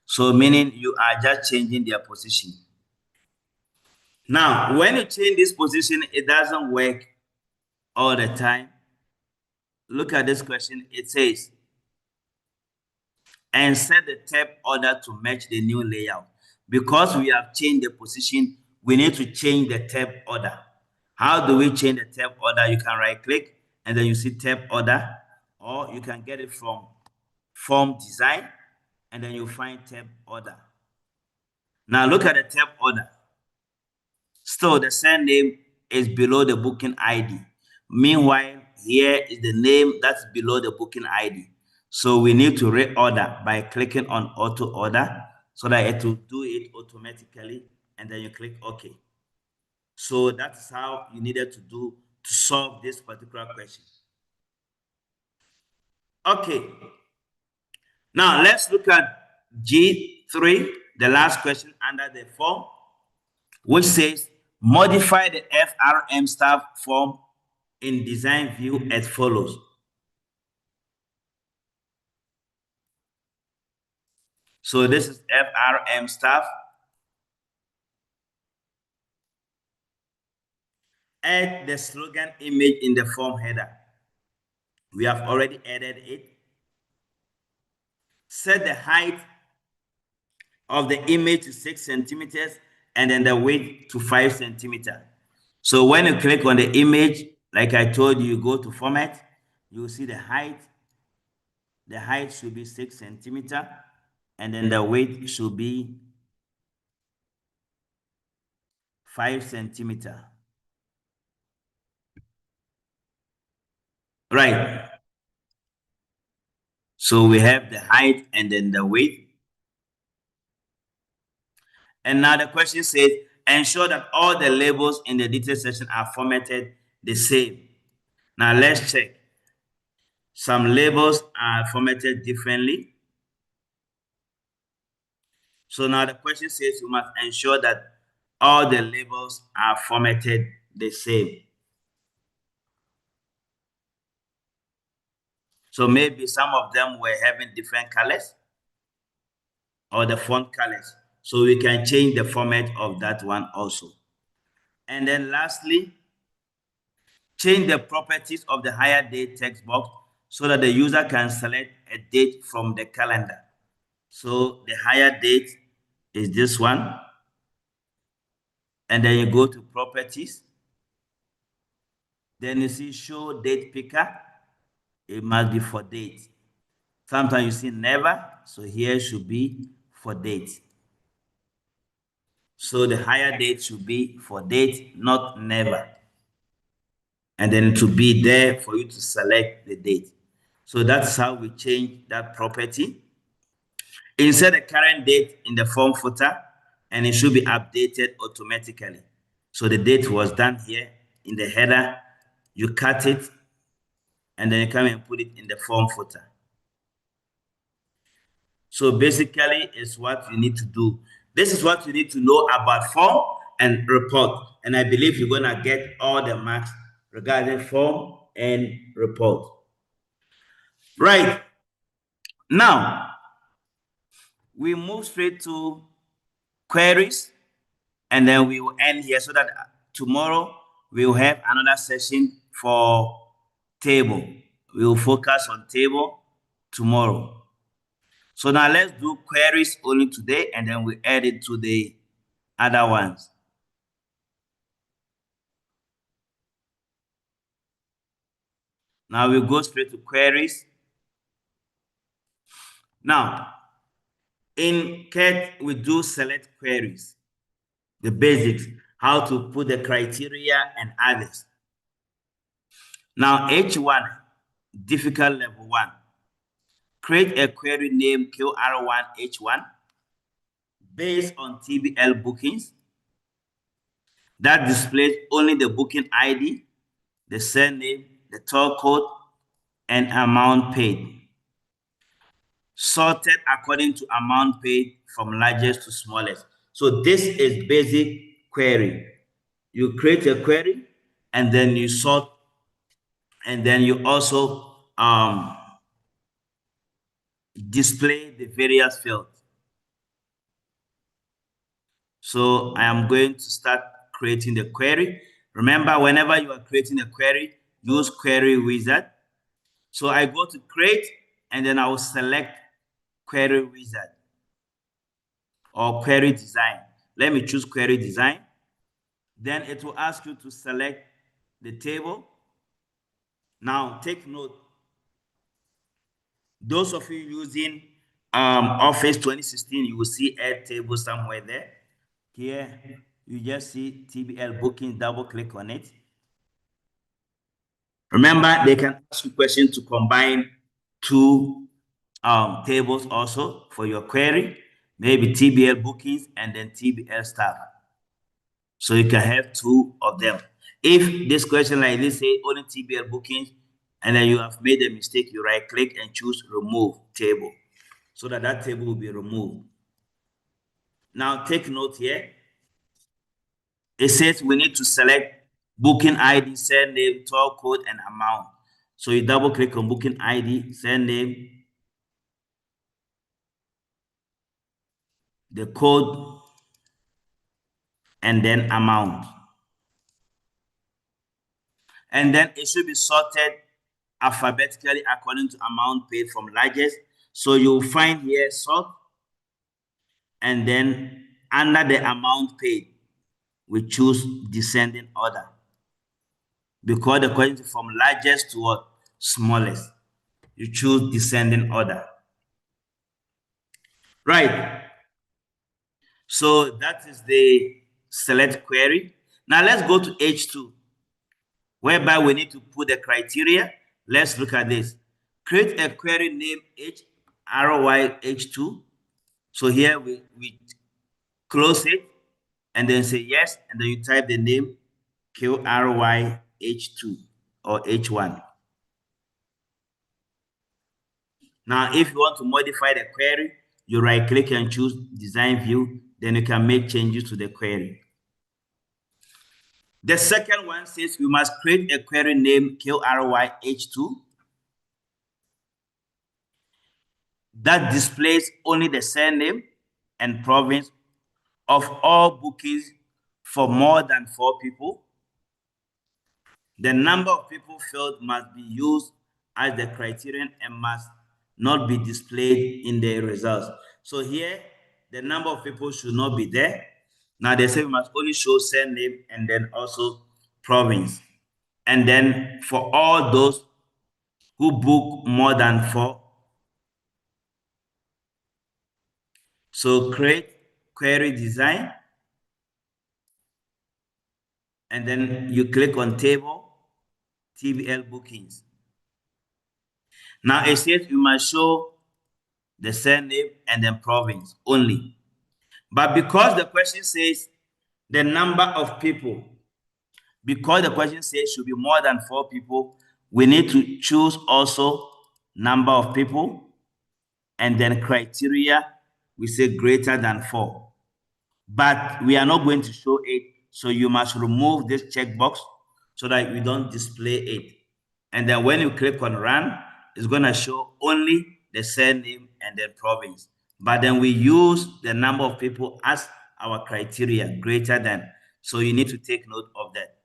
So meaning you are just changing their position. Now, when you change this position, it doesn't work all the time. Look at this question. It says, and set the tab order to match the new layout. because we have changed the position, we need to change the tab order. How do we change the tab order? You can right click and then you see tab order, or you can get it from form design and then you find tab order. Now look at the tab order. Still, the surname is below the booking ID. Meanwhile, here is the name that's below the booking ID. So we need to reorder by clicking on auto order so that it will do it automatically, and then you click OK. So that's how you needed to do to solve this particular question. Okay. Now let's look at G3, the last question under the form, which says modify the FRM staff form in design view as follows. So this is FRM staff. Add the slogan image in the form header. We have already added it. Set the height of the image to 6 centimeters and then the width to 5 centimeters. So when you click on the image, like I told you, you go to format, you will see the height. The height should be 6 centimeters and then the width should be 5 centimeters. Right. So we have the height and then the width. And now the question says, ensure that all the labels in the detail section are formatted the same. Now let's check. Some labels are formatted differently. So now the question says you must ensure that all the labels are formatted the same. So maybe some of them were having different colors or the font colors. So we can change the format of that one also. And then lastly, change the properties of the hire date text box so that the user can select a date from the calendar. So the hire date is this one. And then you go to properties. Then you see show date picker. It must be for date. Sometimes you see never. So here should be for date. So the hire date should be for date, not never. And then to be there for you to select the date. So that's how we change that property. Insert the current date in the form footer, and it should be updated automatically. So the date was done here in the header. You cut it, and then you come and put it in the form footer. So basically, it's what you need to do. This is what you need to know about form and report. And I believe you're going to get all the marks regarding form and report. Right. Now, we move straight to queries, and then we will end here so that tomorrow we will have another session for table. We will focus on table tomorrow. So now let's do queries only today, and then we add it to the other ones. Now we go straight to queries. Now, in CAT, we do select queries, the basics, how to put the criteria and others. Now, H1, difficult level 1. Create a query named QR1H1 based on TBL bookings that displays only the booking ID, the surname, the toll code, and amount paid. Sorted according to amount paid from largest to smallest. So this is basic query. You create a query and then you sort, and then you also display the various fields. So I am going to start creating the query. Remember, whenever you are creating a query, use query wizard. So I go to create and then I will select query wizard. or query design. Let me choose query design. Then it will ask you to select the table. Now take note, those of you using Office 2016, you will see add table somewhere there. Here, you just see TBL booking, double click on it. Remember, they can ask you questions to combine two tables also for your query, maybe TBL bookings and then TBL staff. So you can have two of them. If this question like this say only TBL bookings, and then you have made a mistake, you right click and choose remove table, so that that table will be removed. Now take note here. It says we need to select booking ID, surname, tour code, and amount. So you double click on booking ID, surname, the code, and then amount. And then it should be sorted alphabetically according to amount paid from largest. So you'll find here sort, and then under the amount paid, we choose descending order, because the question is from largest to what? Smallest. You choose descending order. Right. So that is the select query. Now let's go to H2, whereby we need to put the criteria. Let's look at this. Create a query name H2. So here we close it and then say yes, and then you type the name QRYH2 or H1. Now, if you want to modify the query, you right click and choose design view, then you can make changes to the query. The second one says we must create a query name QRYH2 that displays only the surname and province of all bookings for more than 4 people. The number of people filled must be used as the criterion and must not be displayed in the results. So here, the number of people should not be there. Now they say we must only show surname and then also province. And then for all those who book more than 4, so create query design, and then you click on table, TBL bookings. Now it says you must show the surname and then province only. But because the question says the number of people, because the question says should be more than 4 people, we need to choose also number of people, and then criteria, we say greater than 4. But we are not going to show it, so you must remove this checkbox so that we don't display it. And then when you click on run, it's going to show only the surname and then province. But then we use the number of people as our criteria, greater than. So you need to take note of that.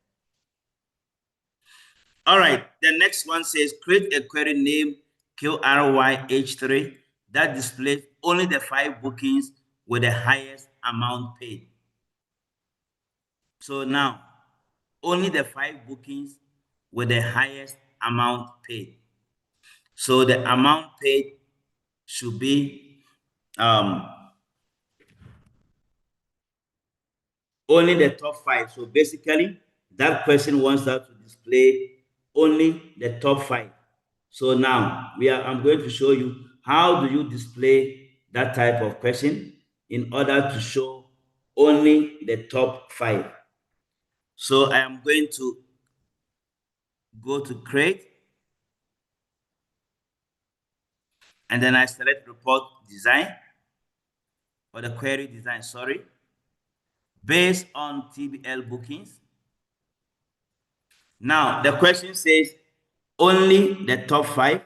All right, the next one says create a query name QRYH3 that displays only the 5 bookings with the highest amount paid. So now, only the 5 bookings with the highest amount paid. So the amount paid should be only the top 5. So basically, that question wants us to display only the top 5. So now I'm going to show you how do you display that type of question in order to show only the top 5. So I am going to go to create, and then I select report design, or the query design, sorry, based on TBL bookings. Now the question says only the top 5.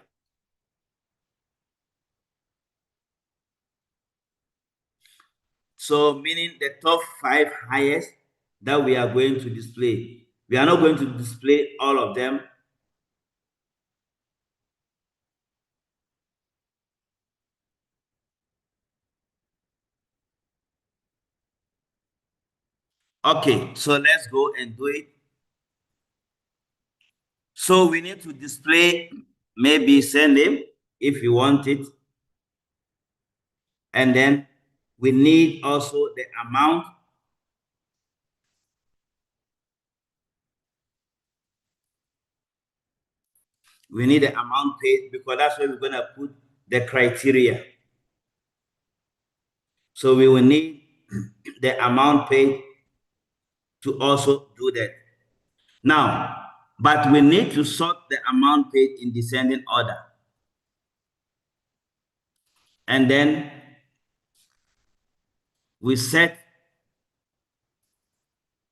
So meaning the top 5 highest that we are going to display. We are not going to display all of them. Okay, so let's go and do it. So we need to display maybe surname if you want it. And then we need also the amount. We need the amount paid because that's where we're going to put the criteria. So we will need the amount paid to also do that. Now, but we need to sort the amount paid in descending order. And then we set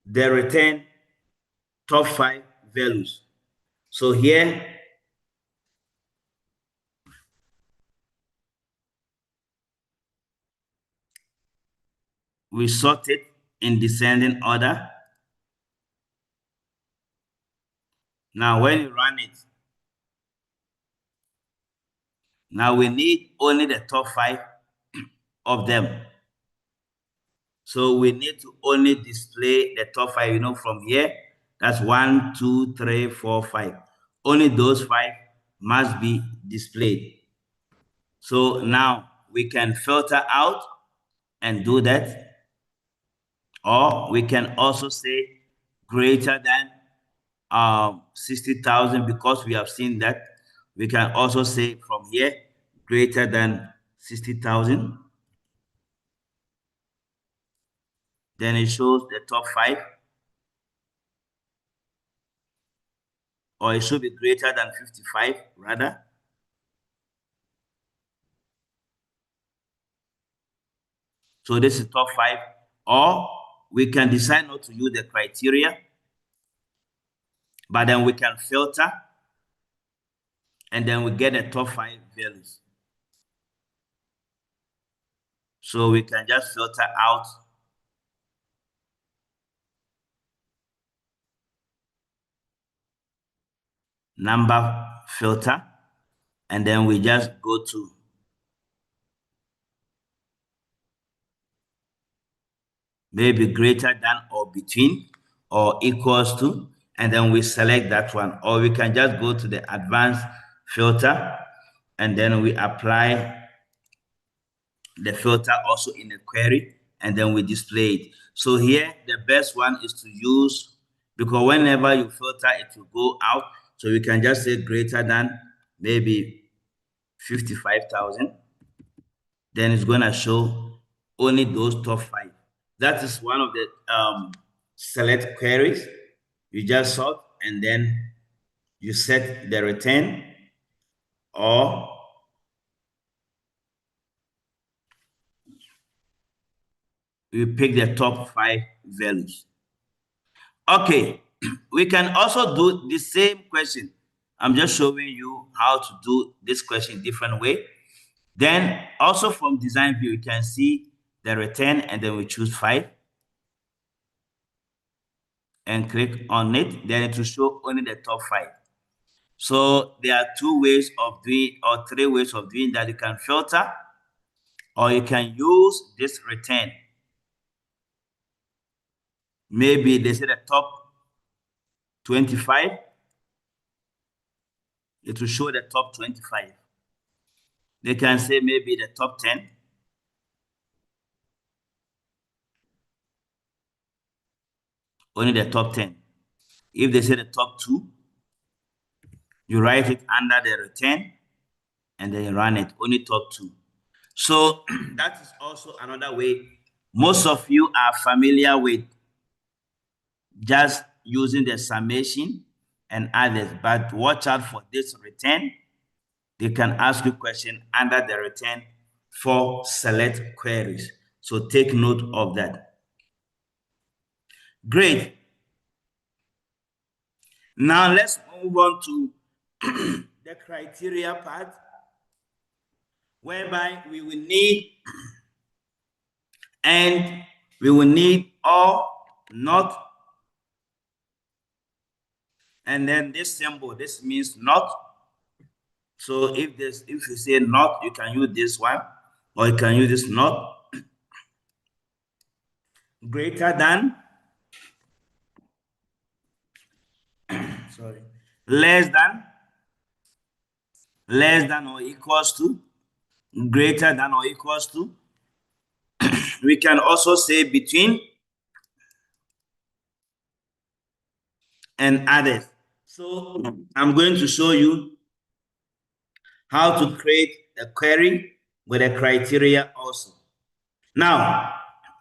the return top 5 values. So here, we sort it in descending order. Now, when you run it, now we need only the top 5 of them. So we need to only display the top 5, from here. That's 1, 2, 3, 4, 5. Only those 5 must be displayed. So now we can filter out and do that. Or we can also say greater than 60,000 because we have seen that. We can also say from here greater than 60,000. Then it shows the top 5. Or it should be greater than 55 rather. So this is top 5. Or we can decide not to use the criteria, but then we can filter and then we get the top 5 values. So we can just filter out number filter, and then we just go to maybe greater than or between or equals to, and then we select that one. Or we can just go to the advanced filter and then we apply the filter also in the query, and then we display it. So here, the best one is to use, because whenever you filter, it will go out. So we can just say greater than maybe 55,000. Then it's going to show only those top 5. That is one of the select queries. You just sort and then you set the return, or you pick the top 5 values. Okay, we can also do the same question. I'm just showing you how to do this question different way. Then also from design view, you can see the return, and then we choose 5 and click on it. Then it will show only the top 5. So there are 2 ways of doing, or 3 ways of doing that. You can filter, or you can use this return. Maybe they say the top 25. It will show the top 25. They can say maybe the top 10. Only the top 10. If they say the top 2, you write it under the return and then you run it, only top 2. So that is also another way. Most of you are familiar with just using the summation and others, but watch out for this return. They can ask you question under the return for select queries. So take note of that. Great. Now let's move on to the criteria part, whereby we will need and we will need or not. And then this symbol, this means not. So if you say not, you can use this one, or you can use this not. Greater than, sorry, less than or equals to, greater than or equals to. We can also say between and others. So I'm going to show you how to create a query with a criteria also. Now,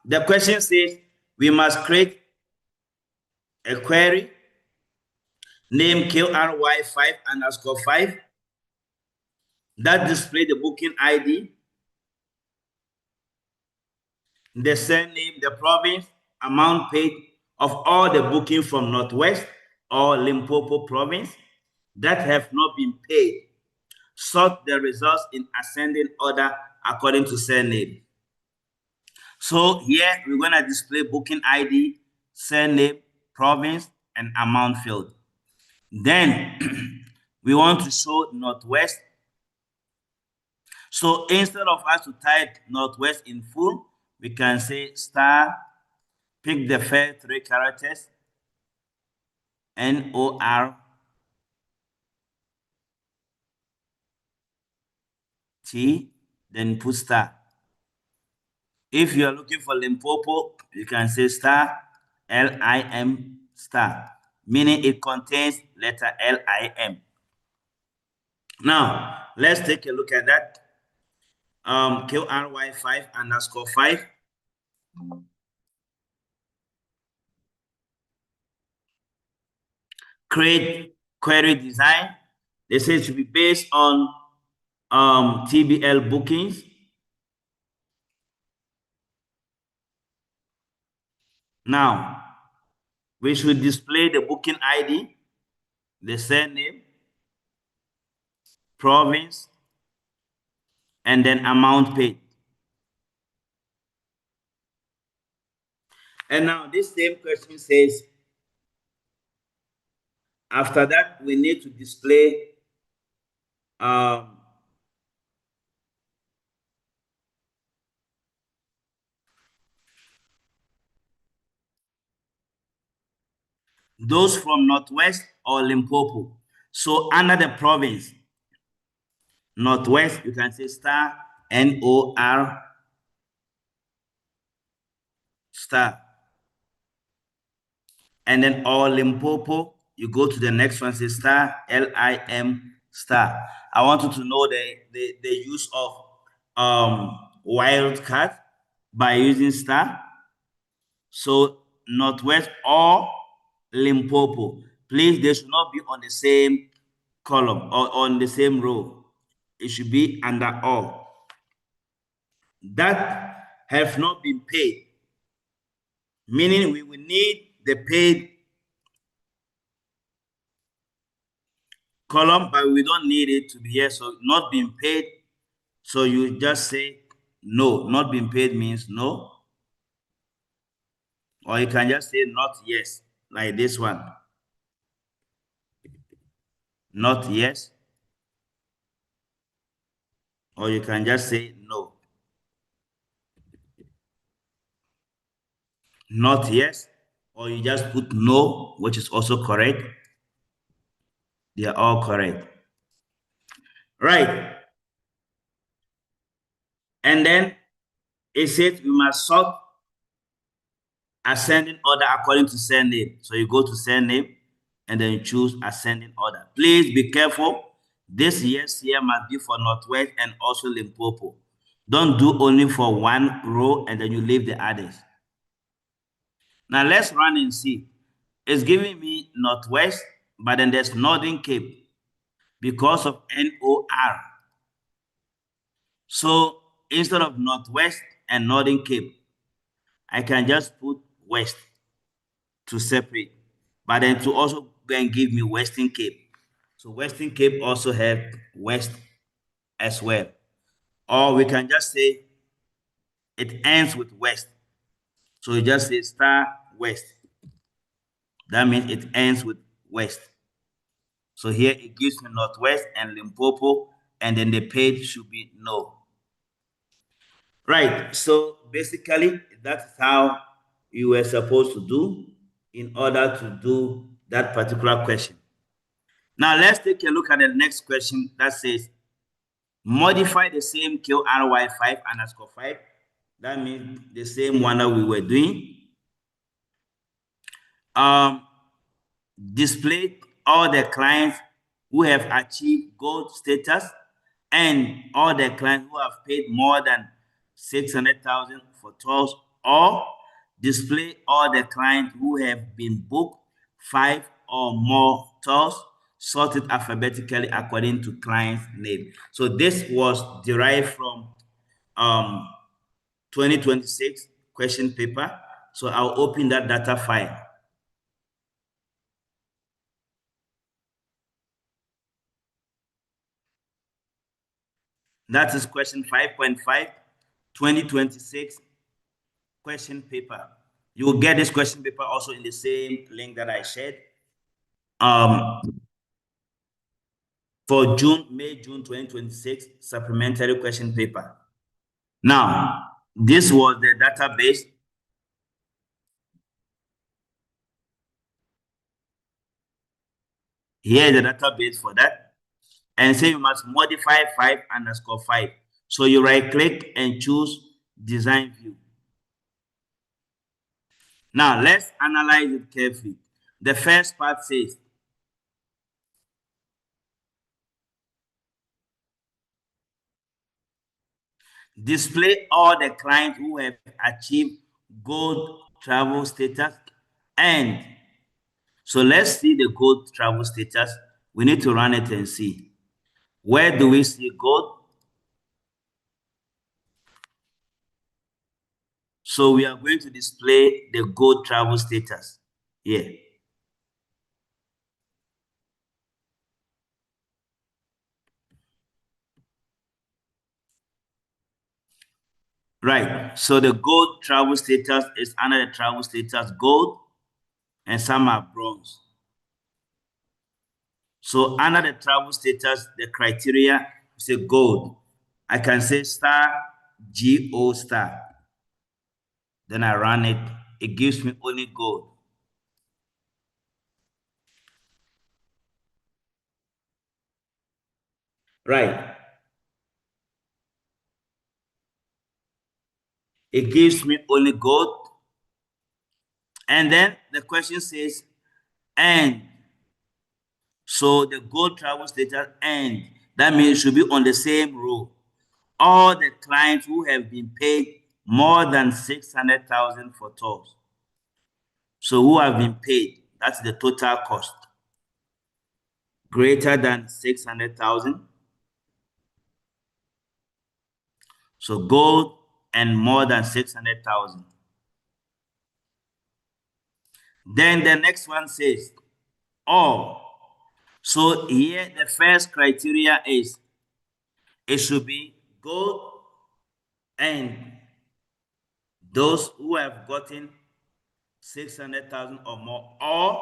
the question says we must create a query name KRY5 underscore 5 that display the booking ID, the surname, the province, amount paid of all the booking from Northwest or Limpopo province that have not been paid. Sort the results in ascending order according to surname. So here we're going to display booking ID, surname, province, and amount field. Then we want to show Northwest. So instead of us to type Northwest in full, we can say star, pick the first 3 characters, NORT, then put star. If you are looking for Limpopo, you can say star, LIM star, meaning it contains letter LIM. Now, let's take a look at that. KRY5 underscore 5. Create query design. They say it should be based on TBL bookings. Now, we should display the booking ID, the surname, province, and then amount paid. And now this same question says, after that, we need to display those from Northwest or Limpopo. So under the province, Northwest, you can say star, NOR, star. And then all Limpopo, you go to the next one, say star, LIM, star. I want you to know the use of wildcard by using star. So Northwest or Limpopo, please, they should not be on the same column or on the same row. It should be under all. That have not been paid, meaning we will need the paid column, but we don't need it to be here. So not being paid. So you just say no. Not being paid means no. Or you can just say not yes, like this one. Not yes. Or you can just say no. Not yes. Or you just put no, which is also correct. They are all correct. Right. And then it says we must sort ascending order according to surname. So you go to surname and then you choose ascending order. Please be careful. This yes here must be for Northwest and also Limpopo. Don't do only for one row and then you leave the others. Now let's run and see. It's giving me Northwest, but then there's Northern Cape because of NOR. So instead of Northwest and Northern Cape, I can just put West to separate, but then to also go and give me Western Cape. So Western Cape also have West as well. Or we can just say it ends with West. So you just say star West. That means it ends with West. So here it gives me Northwest and Limpopo, and then the page should be no. Right, so basically that's how you were supposed to do in order to do that particular question. Now let's take a look at the next question that says, modify the same QRY5 underscore 5. That means the same one that we were doing. Display all the clients who have achieved gold status and all the clients who have paid more than 600,000 for tours, or display all the clients who have been booked 5 or more tours, sorted alphabetically according to client's name. So this was derived from 2026 question paper. So I'll open that data file. That is question 5.5, 2026 question paper. You will get this question paper also in the same link that I shared. For May-June 2026 supplementary question paper. Now, this was the database. Here is the database for that. And say you must modify 5 underscore 5. So you right click and choose design view. Now let's analyze it carefully. The first part says, display all the clients who have achieved gold travel status. And so let's see the gold travel status. We need to run it and see. Where do we see gold? So we are going to display the gold travel status here. Right. So the gold travel status is under the travel status gold, and some are bronze. So under the travel status, the criteria is a gold. I can say star, GO star. Then I run it. It gives me only gold. Right. It gives me only gold. And then the question says, and so the gold travel status and that means it should be on the same row. All the clients who have been paid more than 600,000 for tours. So who have been paid, that's the total cost. Greater than 600,000. So gold and more than 600,000. Then the next one says, oh, so here the first criteria is it should be gold and those who have gotten 600,000 or more, or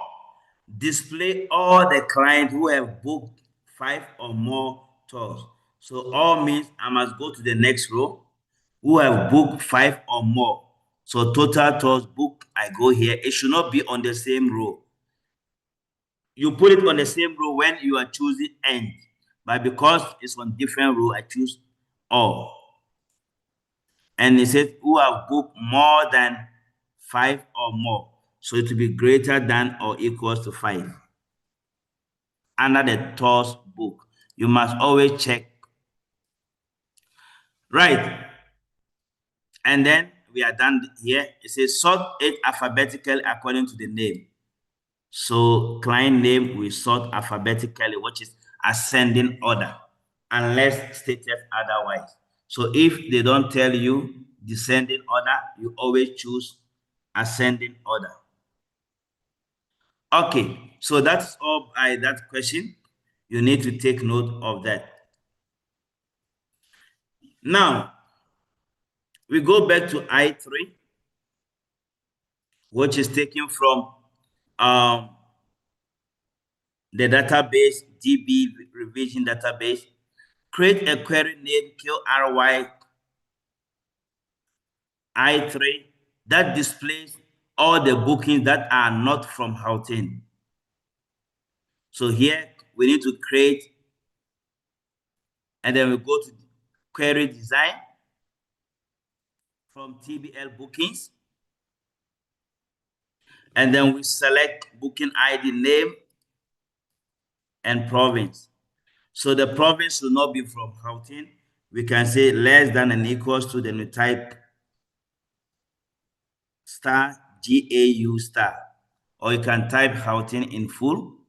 display all the clients who have booked 5 or more tours. So all means I must go to the next row who have booked 5 or more. So total tours booked, I go here. It should not be on the same row. You put it on the same row when you are choosing end, but because it's on different row, I choose all. And it says who have booked more than 5 or more. So it will be greater than or equals to 5. Under the tours book, you must always check. Right. And then we are done here. It says sort it alphabetically according to the name. So client name we sort alphabetically, which is ascending order, unless stated otherwise. So if they don't tell you descending order, you always choose ascending order. Okay, so that's all by that question. You need to take note of that. Now, we go back to I3, which is taken from the database, DB revision database. Create a query named QRY I3 that displays all the bookings that are not from Houghton. So here we need to create, and then we go to query design from TBL bookings. And then we select booking ID name and province. So the province will not be from Gauteng. We can say less than and equals to, then we type star GAU star, or you can type Gauteng in full.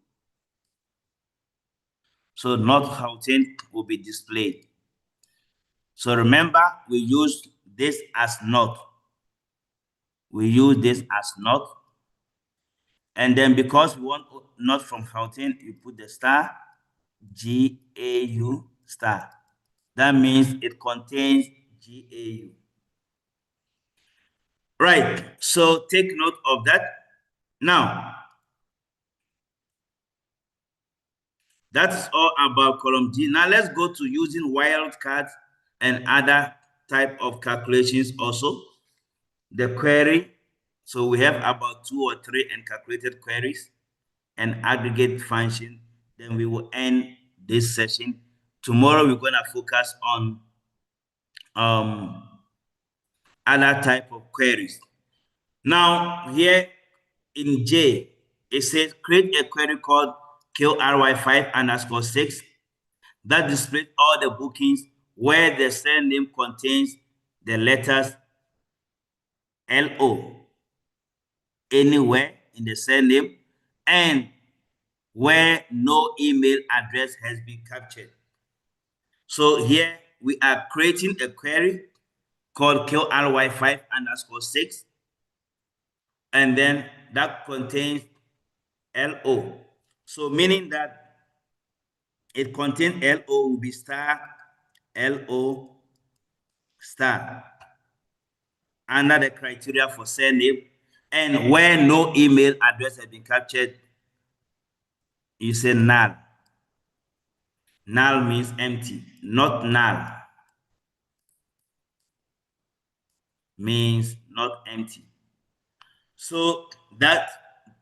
So North Gauteng will be displayed. So remember, we use this as North. We use this as North. And then because we want North from Gauteng, you put the star GAU star. That means it contains GAU. Right, so take note of that. Now, that's all about column G. Now let's go to using wildcards and other type of calculations also. The query, so we have about 2 or 3 uncalculated queries and aggregate function. Then we will end this session. Tomorrow we're gonna focus on other type of queries. Now here in J, it says create a query called QRY5_6 that displays all the bookings where the surname contains the letters LO anywhere in the surname and where no email address has been captured. So here we are creating a query called QRY5_6, and then that contains LO. So meaning that it contains LO will be star LO star under the criteria for surname, and where no email address has been captured, you say null. Null means empty, not null means not empty. So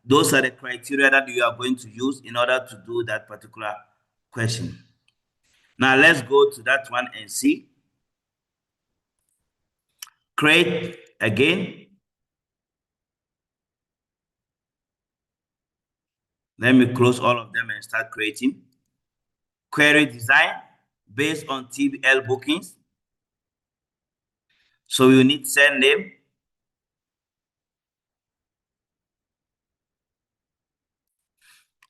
those are the criteria that you are going to use in order to do that particular question. Now let's go to that one and see. Create again. Let me close all of them and start creating. Query design based on TBL bookings. So you need surname.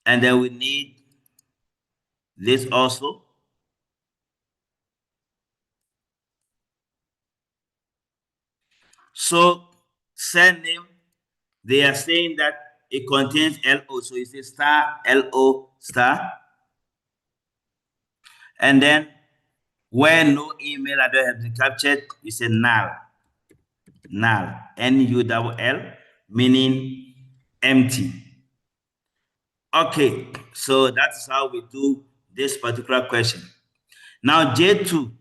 And then we need this also. So surname, they are saying that it contains LO. So you say star LO star. And then where no email address has been captured, you say null. Null. NULL, meaning empty. Okay, so that's how we do this particular question. Now J2,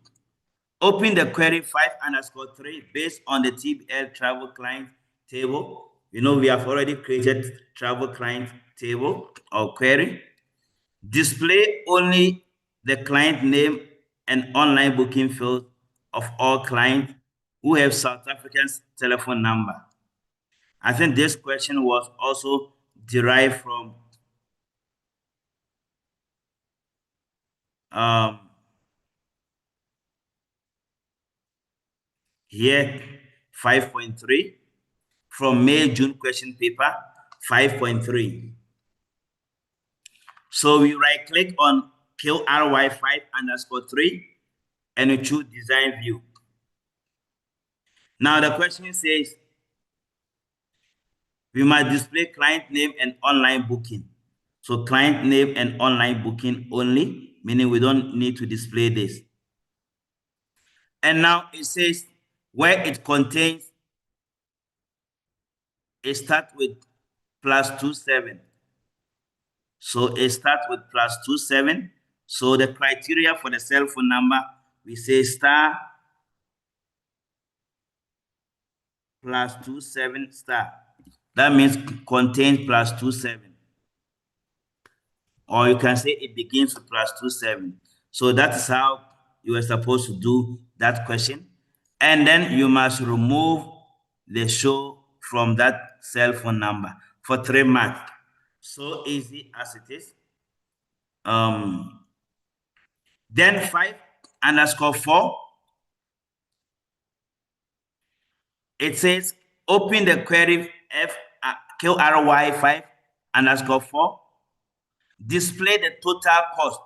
open the query 5_3 based on the TBL travel client table. You know, we have already created travel client table or query. Display only the client name and online booking field of all clients who have South African telephone number. I think this question was also derived from here 5.3 from May June question paper 5.3. So we right click on QRY5_3 and we choose design view. Now the question says we must display client name and online booking. So client name and online booking only, meaning we don't need to display this. And now it says where it contains, it starts with +27. So it starts with +27. So the criteria for the cell phone number, we say star +27 star. That means contains +27. or you can say it begins with +27. So that is how you are supposed to do that question. And then you must remove the show from that cell phone number for 3 marks. So easy as it is. Then 5_4, it says open the query QRY 5_4, display the total cost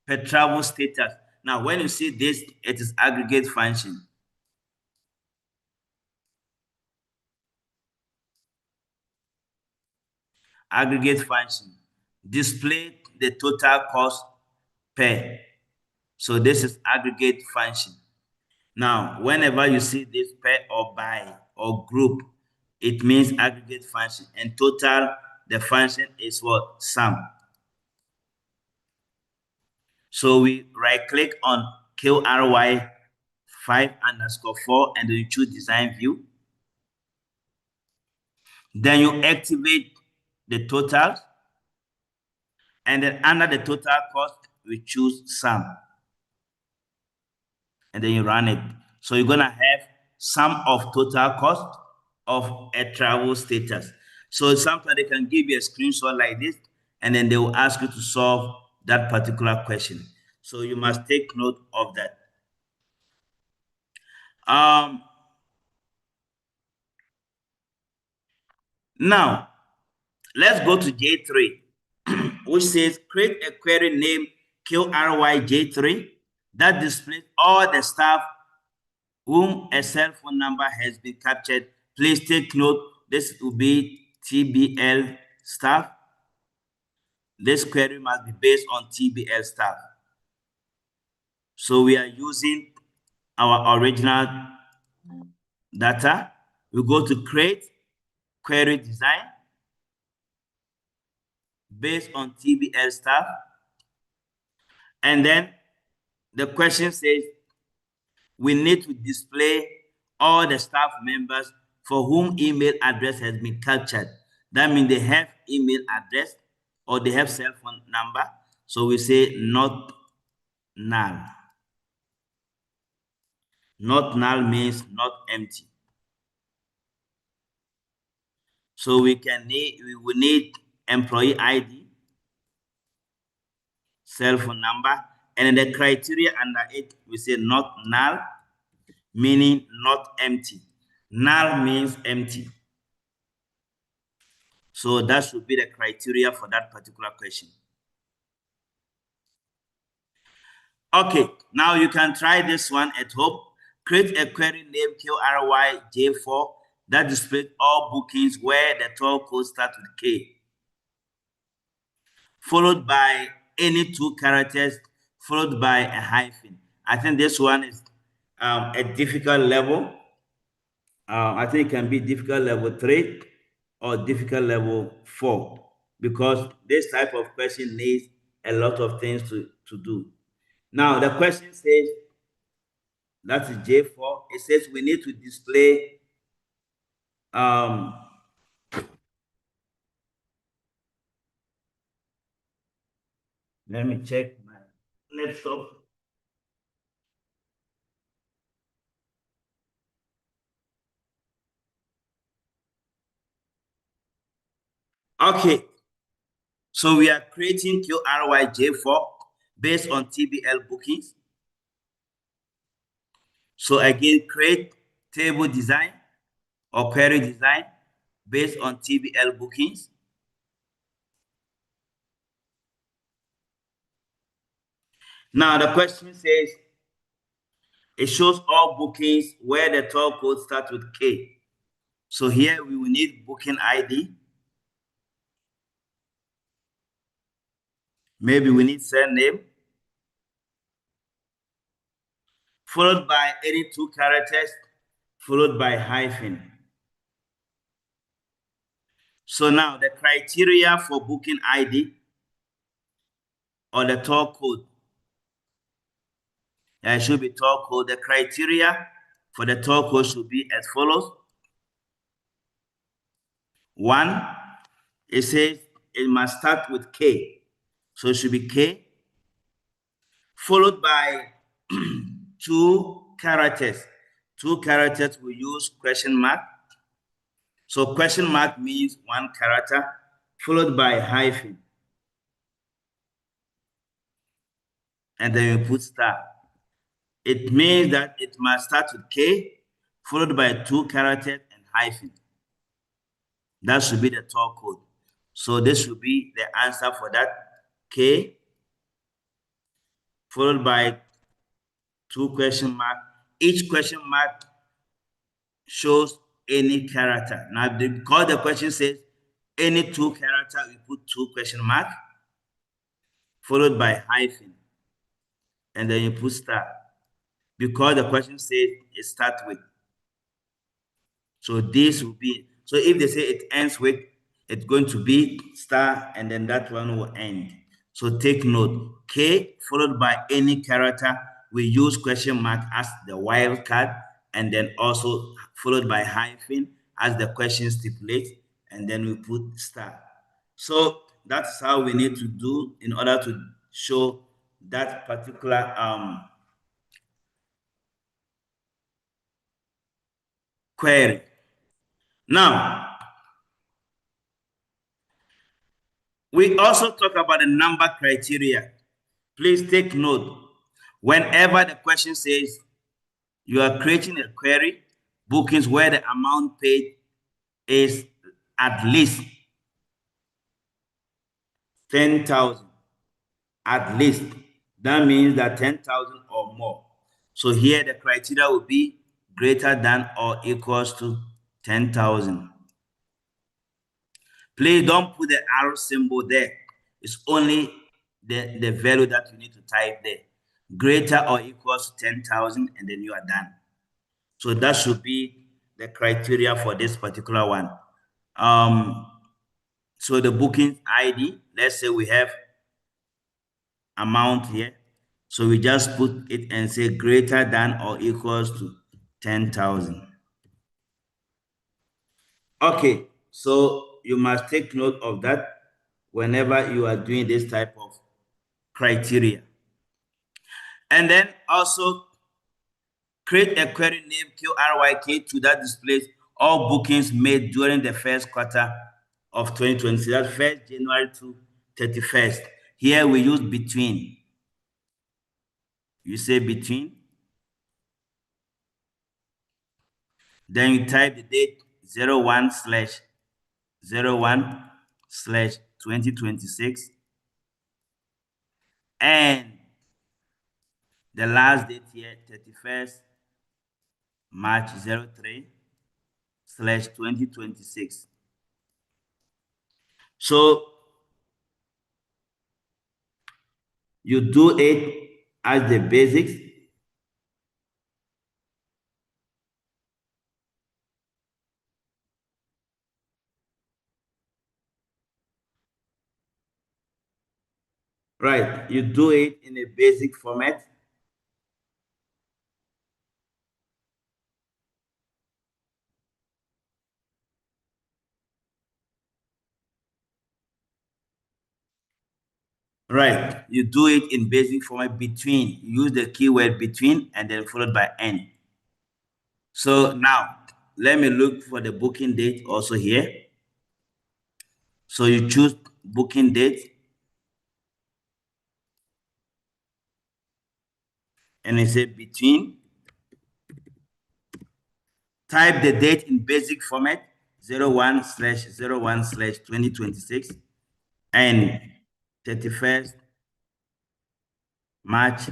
per travel status. Now, when you see this, it is aggregate function. Aggregate function. Display the total cost per. So this is aggregate function. Now, whenever you see this per or by or group, it means aggregate function. And total, the function is what? Sum. So we right click on QRY 5_4 and then you choose design view. Then you activate the total. And then under the total cost, we choose sum. And then you run it. So you're gonna have sum of total cost of a travel status. So sometimes they can give you a screenshot like this, and then they will ask you to solve that particular question. So you must take note of that. Now, let's go to J3, which says create a query named QRYJ3 that displays all the staff whom a cell phone number has been captured. Please take note, this will be TBL staff. This query must be based on TBL staff. So we are using our original data. We go to create query design based on TBL staff. And then the question says, we need to display all the staff members for whom email address has been captured. That means they have email address or they have cell phone number. So we say not null. Not null means not empty. So we will need employee ID, cell phone number, and the criteria under it, we say not null, meaning not empty. Null means empty. So that should be the criteria for that particular question. Okay, now you can try this one at home. Create a query named QRYJ4 that displays all bookings where the 12 code starts with K, followed by any 2 characters, followed by a hyphen. I think this one is a difficult level. I think it can be difficult level 3 or difficult level 4 because this type of question needs a lot of things to do. Now, the question says, that's J4. It says we need to display let me check my laptop. Okay, so we are creating QRYJ4 based on TBL bookings. So again, create table design or query design based on TBL bookings. Now the question says, it shows all bookings where the 12 code starts with K. So here we will need booking ID. Maybe we need surname, followed by any 2 characters, followed by hyphen. So now the criteria for booking ID or the tour code. It should be tour code. The criteria for the tour code should be as follows. 1, it says it must start with K. So it should be K, followed by 2 characters. 2 characters we use question mark. So question mark means 1 character, followed by hyphen. And then we put star. It means that it must start with K, followed by 2 characters and hyphen. That should be the talk code. So this should be the answer for that. K, followed by 2 question mark. Each question mark shows any character. Now, because the question says any 2 character, we put 2 question mark, followed by hyphen, and then you put star. Because the question says it starts with. So this will be, so if they say it ends with, it's going to be star, and then that one will end. So take note, K followed by any character, we use question mark as the wildcard, and then also followed by hyphen as the question stipulates, and then we put star. So that's how we need to do in order to show that particular query. Now, we also talk about the number criteria. Please take note. Whenever the question says you are creating a query, bookings where the amount paid is at least 10,000, at least, that means that 10,000 or more. So here the criteria will be greater than or equals to 10,000. Please don't put the arrow symbol there. It's only the value that you need to type there. Greater or equals to 10,000, and then you are done. So that should be the criteria for this particular one. So the booking ID, let's say we have amount here. So we just put it and say greater than or equals to 10,000. Okay, so you must take note of that whenever you are doing this type of criteria. And then also create a query name QRYK2 that displays all bookings made during the first quarter of 2020. That's 1st January to 31st. Here we use between. You say between. Then you type the date 01/01/2026. And the last date here, 31st March 03/2026. So you do it as the basics. Right, you do it in a basic format. Right, you do it in basic format between. Use the keyword between and then followed by N. So now, let me look for the booking date also here. So you choose booking date. And it says between. Type the date in basic format, 01/01/2026 and 31st March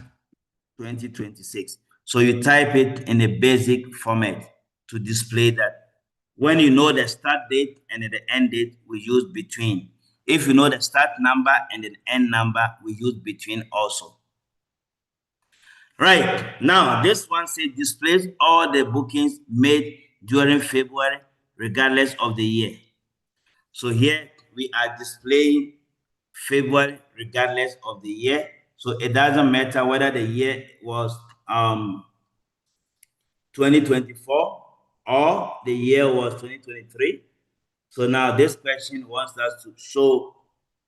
2026. So you type it in a basic format to display that. When you know the start date and the end date, we use between. If you know the start number and the end number, we use between also. Right, now this one says displays all the bookings made during February, regardless of the year. So here we are displaying February regardless of the year. So it doesn't matter whether the year was 2024 or the year was 2023. So now this question wants us to show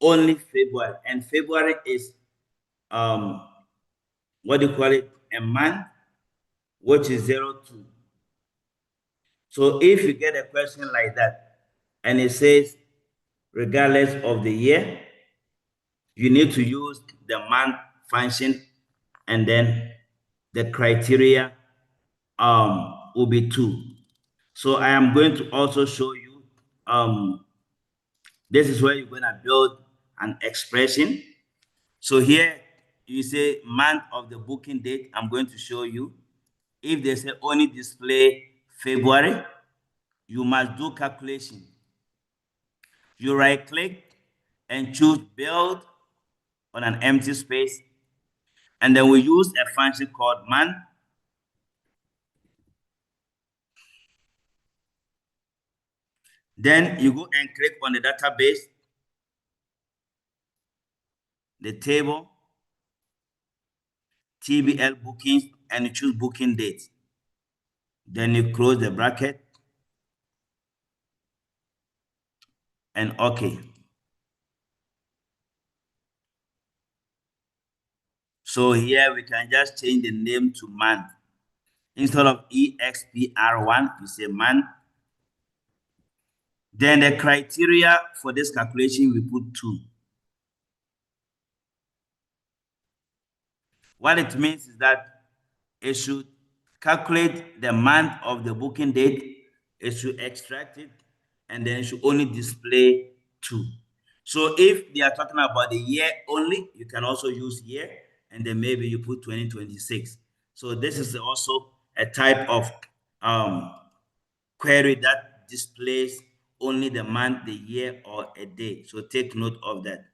only February, and February is what do you call it, a month, which is 02. So if you get a question like that and it says regardless of the year, you need to use the month function, and then the criteria will be 2. So I am going to also show you, this is where you're going to build an expression. So here you say month of the booking date. I'm going to show you. If they say only display February, you must do calculation. You right click and choose build on an empty space. And then we use a function called month. Then you go and click on the database, the table, TBL bookings, and you choose booking date. Then you close the bracket and OK. So here we can just change the name to month. Instead of EXPR1, you say month. Then the criteria for this calculation, we put 2. What it means is that it should calculate the month of the booking date, it should extract it, and then it should only display 2. So if they are talking about the year only, you can also use year, and then maybe you put 2026. So this is also a type of query that displays only the month, the year, or a day. So take note of that.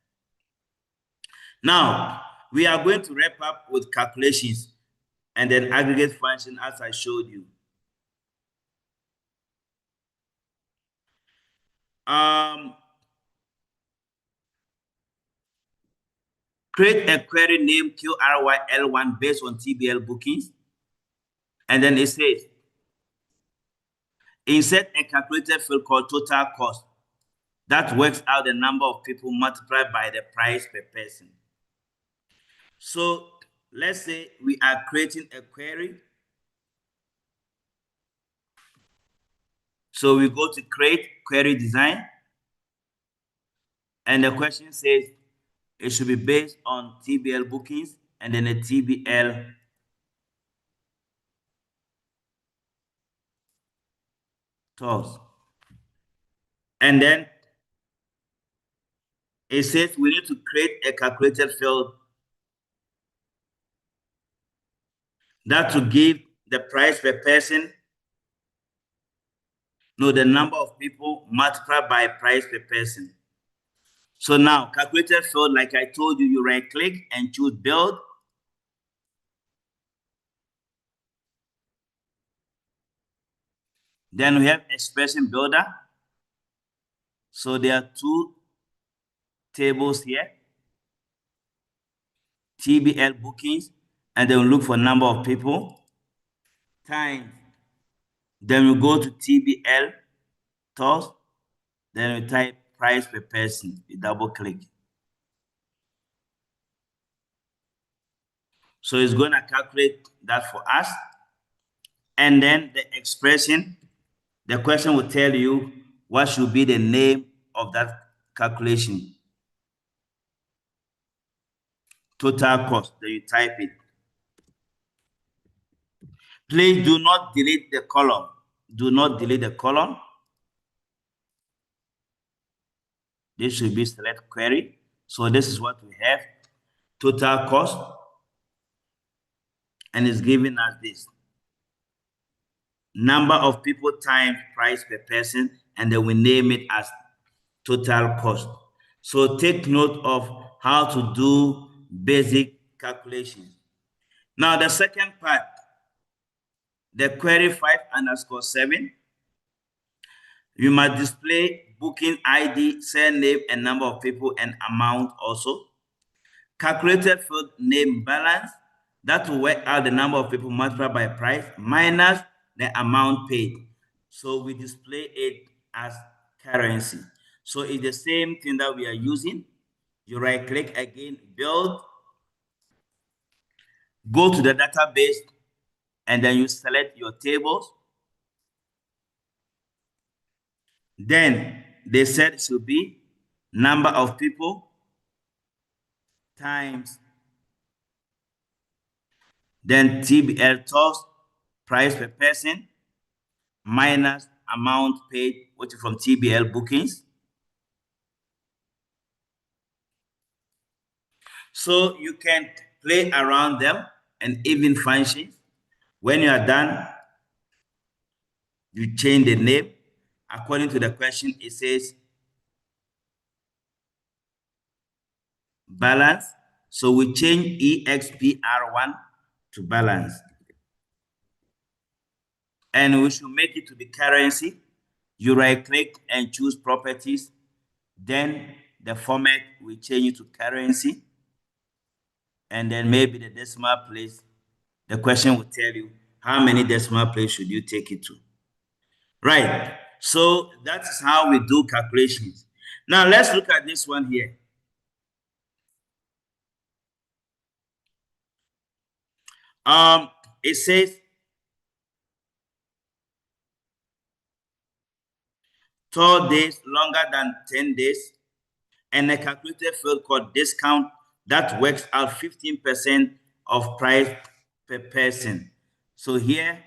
Now, we are going to wrap up with calculations and then aggregate function as I showed you. Create a query named QRYL1 based on TBL bookings. And then it says, insert a calculated field called total cost that works out the number of people multiplied by the price per person. So let's say we are creating a query. So we go to create query design. And the question says it should be based on TBL bookings and then a TBL tours. And then it says we need to create a calculated field that to give the price per person, no, the number of people multiplied by price per person. So now, calculated field, like I told you, you right click and choose build. Then we have expression builder. So there are 2 tables here, TBL bookings, and then we look for number of people, times. Then we go to TBL tours, then we type price per person, we double click. So it's going to calculate that for us. And then the expression, the question will tell you what should be the name of that calculation. Total cost, then you type it. Please do not delete the column. Do not delete the column. This should be select query. So this is what we have, total cost, and it's giving us this. Number of people times price per person, and then we name it as total cost. So take note of how to do basic calculations. Now the second part, the query 5_7, you must display booking ID, surname, and number of people and amount also. Calculated field name balance, that will work out the number of people multiplied by price minus the amount paid. So we display it as currency. So it's the same thing that we are using. You right click again, build, go to the database, and then you select your tables. Then they said it should be number of people times then TBL toss price per person minus amount paid, which is from TBL bookings. So you can play around them and even functions. When you are done, you change the name. According to the question, it says balance. So we change EXPR1 to balance. And we should make it to the currency. You right click and choose properties. Then the format we change it to currency. And then maybe the decimal place. The question will tell you how many decimal place should you take it to. Right. So that is how we do calculations. Now let's look at this one here. It says 12 days longer than 10 days, and a calculated field called discount that works out 15% of price per person. So here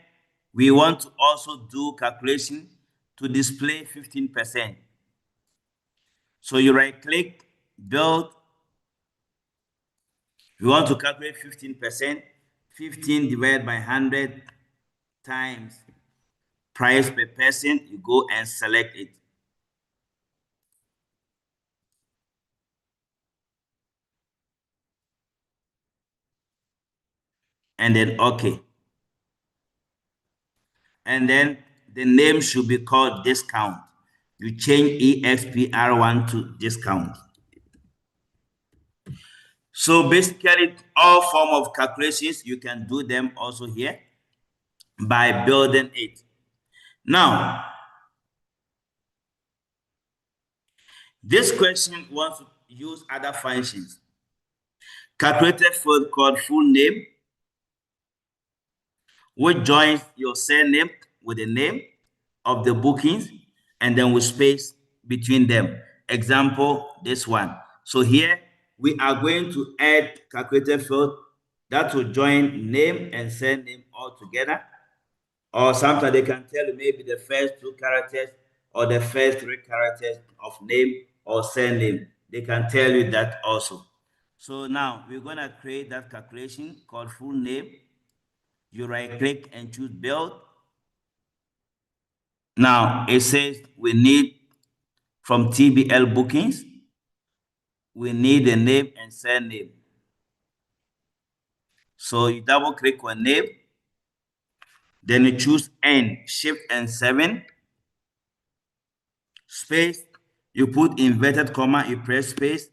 we want to also do calculation to display 15%. So you right click, build. We want to calculate 15%. 15 divided by 100 times price per person. You go and select it. And then okay. And then the name should be called discount. You change EXPR1 to discount. So basically, all form of calculations, you can do them also here by building it. Now, this question wants to use other functions. Calculated field called full name, which joins your surname with the name of the bookings, and then with space between them. Example, this one. So here we are going to add calculated field that will join name and surname all together. Or sometimes they can tell you maybe the first two characters or the first three characters of name or surname. They can tell you that also. So now we're going to create that calculation called full name. You right click and choose build. Now it says we need from TBL bookings, we need the name and surname. So you double click on name, then you choose N, Shift and 7, space, you put inverted comma, you press space,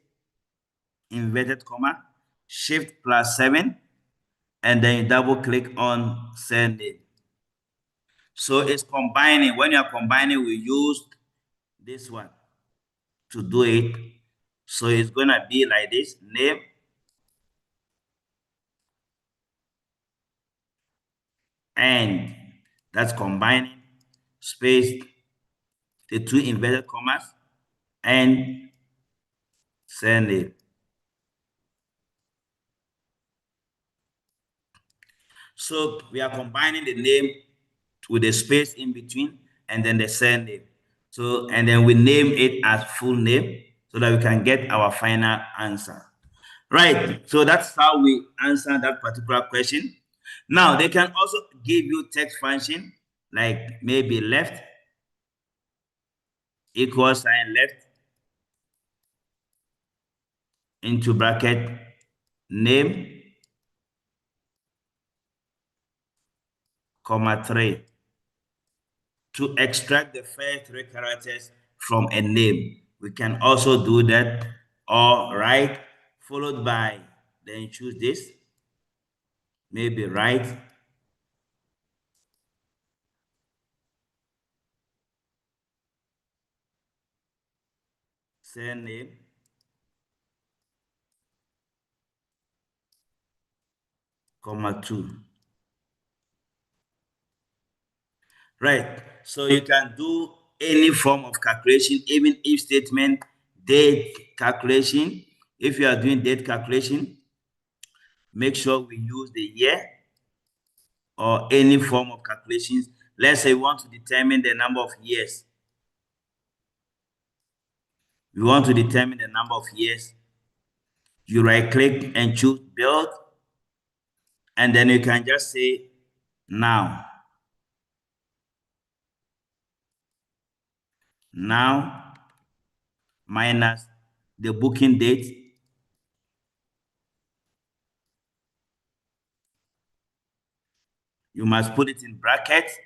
inverted comma, Shift plus 7, and then you double click on surname. So it's combining. When you're combining, we use this one to do it. So it's gonna be like this, name, and that's combining, space, the two inverted commas, and surname. So we are combining the name with the space in between and then the surname. So, and then we name it as full name so that we can get our final answer. Right. So that's how we answer that particular question. Now they can also give you text function like maybe left equal sign left into bracket name comma 3 to extract the first three characters from a name. We can also do that, or right followed by, then choose this, maybe right, surname, comma 2. Right. So you can do any form of calculation, even if statement, date calculation. If you are doing date calculation, make sure we use the year or any form of calculations. Let's say we want to determine the number of years. We want to determine the number of years. You right click and choose build, and then you can just say now. Now minus the booking date. You must put it in brackets.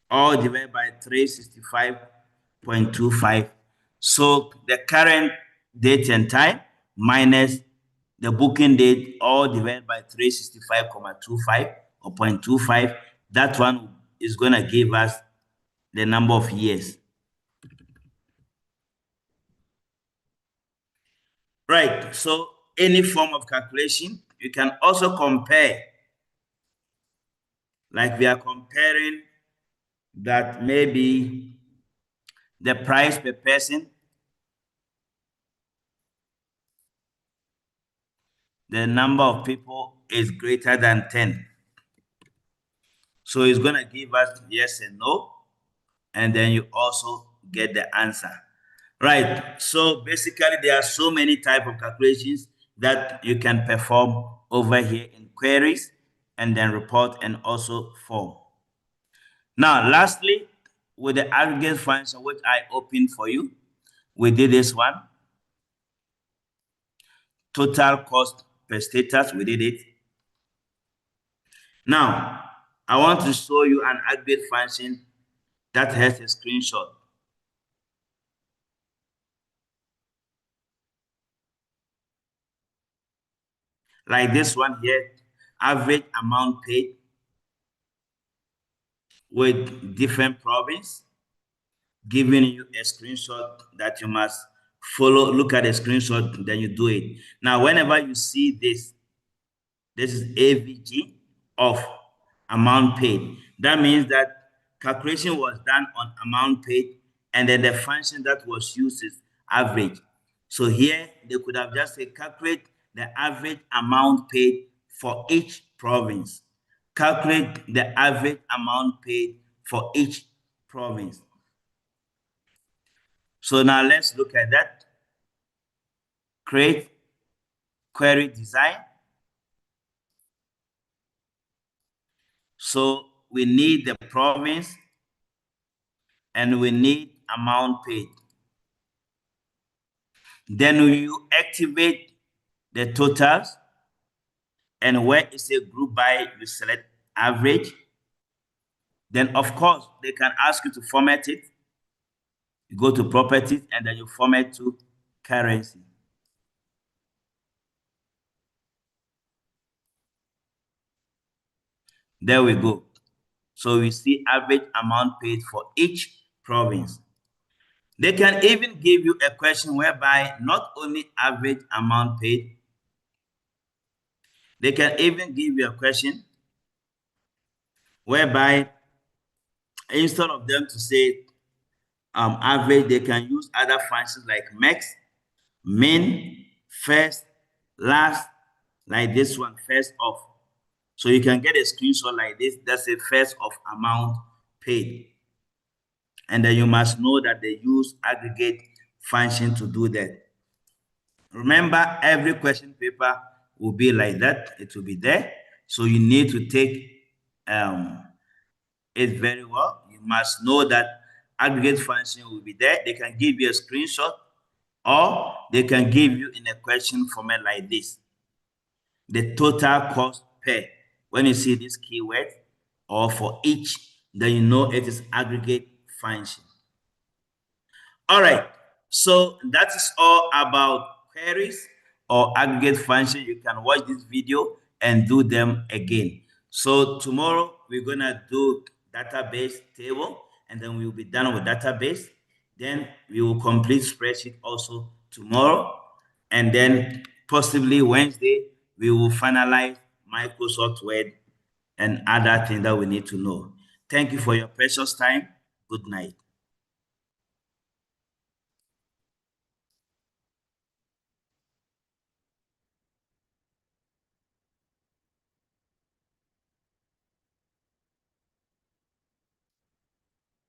All divided by 365.25. So the current date and time minus the booking date, all divided by 365.25 or 0.25. That one is going to give us the number of years. Right. So any form of calculation, you can also compare. Like we are comparing that maybe the price per person, the number of people is greater than 10. So it's going to give us yes and no. And then you also get the answer. Right. So basically, there are so many type of calculations that you can perform over here in queries and then report and also form. Now, lastly, with the aggregate function, which I opened for you, we did this one. Total cost per status, we did it. Now, I want to show you an aggregate function that has a screenshot. Like this one here, average amount paid with different province, giving you a screenshot that you must follow. Look at the screenshot, then you do it. Now, whenever you see this is AVG of amount paid. That means that calculation was done on amount paid, and then the function that was used is average. So here they could have just said calculate the average amount paid for each province. Calculate the average amount paid for each province. So now let's look at that. Create query design. So we need the province and we need amount paid. Then you activate the totals, and where it's a group by, you select average. Then of course, they can ask you to format it. You go to properties and then you format to currency. There we go. So we see average amount paid for each province. They can even give you a question whereby not only average amount paid, they can even give you a question whereby instead of them to say average, they can use other functions like max, min, first, last, like this one, first of. So you can get a screenshot like this. That's a first of amount paid. And then you must know that they use aggregate function to do that. Remember, every question paper will be like that. It will be there. So you need to take it very well. You must know that aggregate function will be there. They can give you a screenshot or they can give you in a question format like this. The total cost per. When you see this keyword or for each, then you know it is aggregate function. All right, so that is all about queries or aggregate function. You can watch this video and do them again. So tomorrow we're gonna do database table, and then we'll be done with database. Then we will complete spreadsheet also tomorrow, and then possibly Wednesday, we will finalize Microsoft Word and other things that we need to know. Thank you for your precious time. Good night.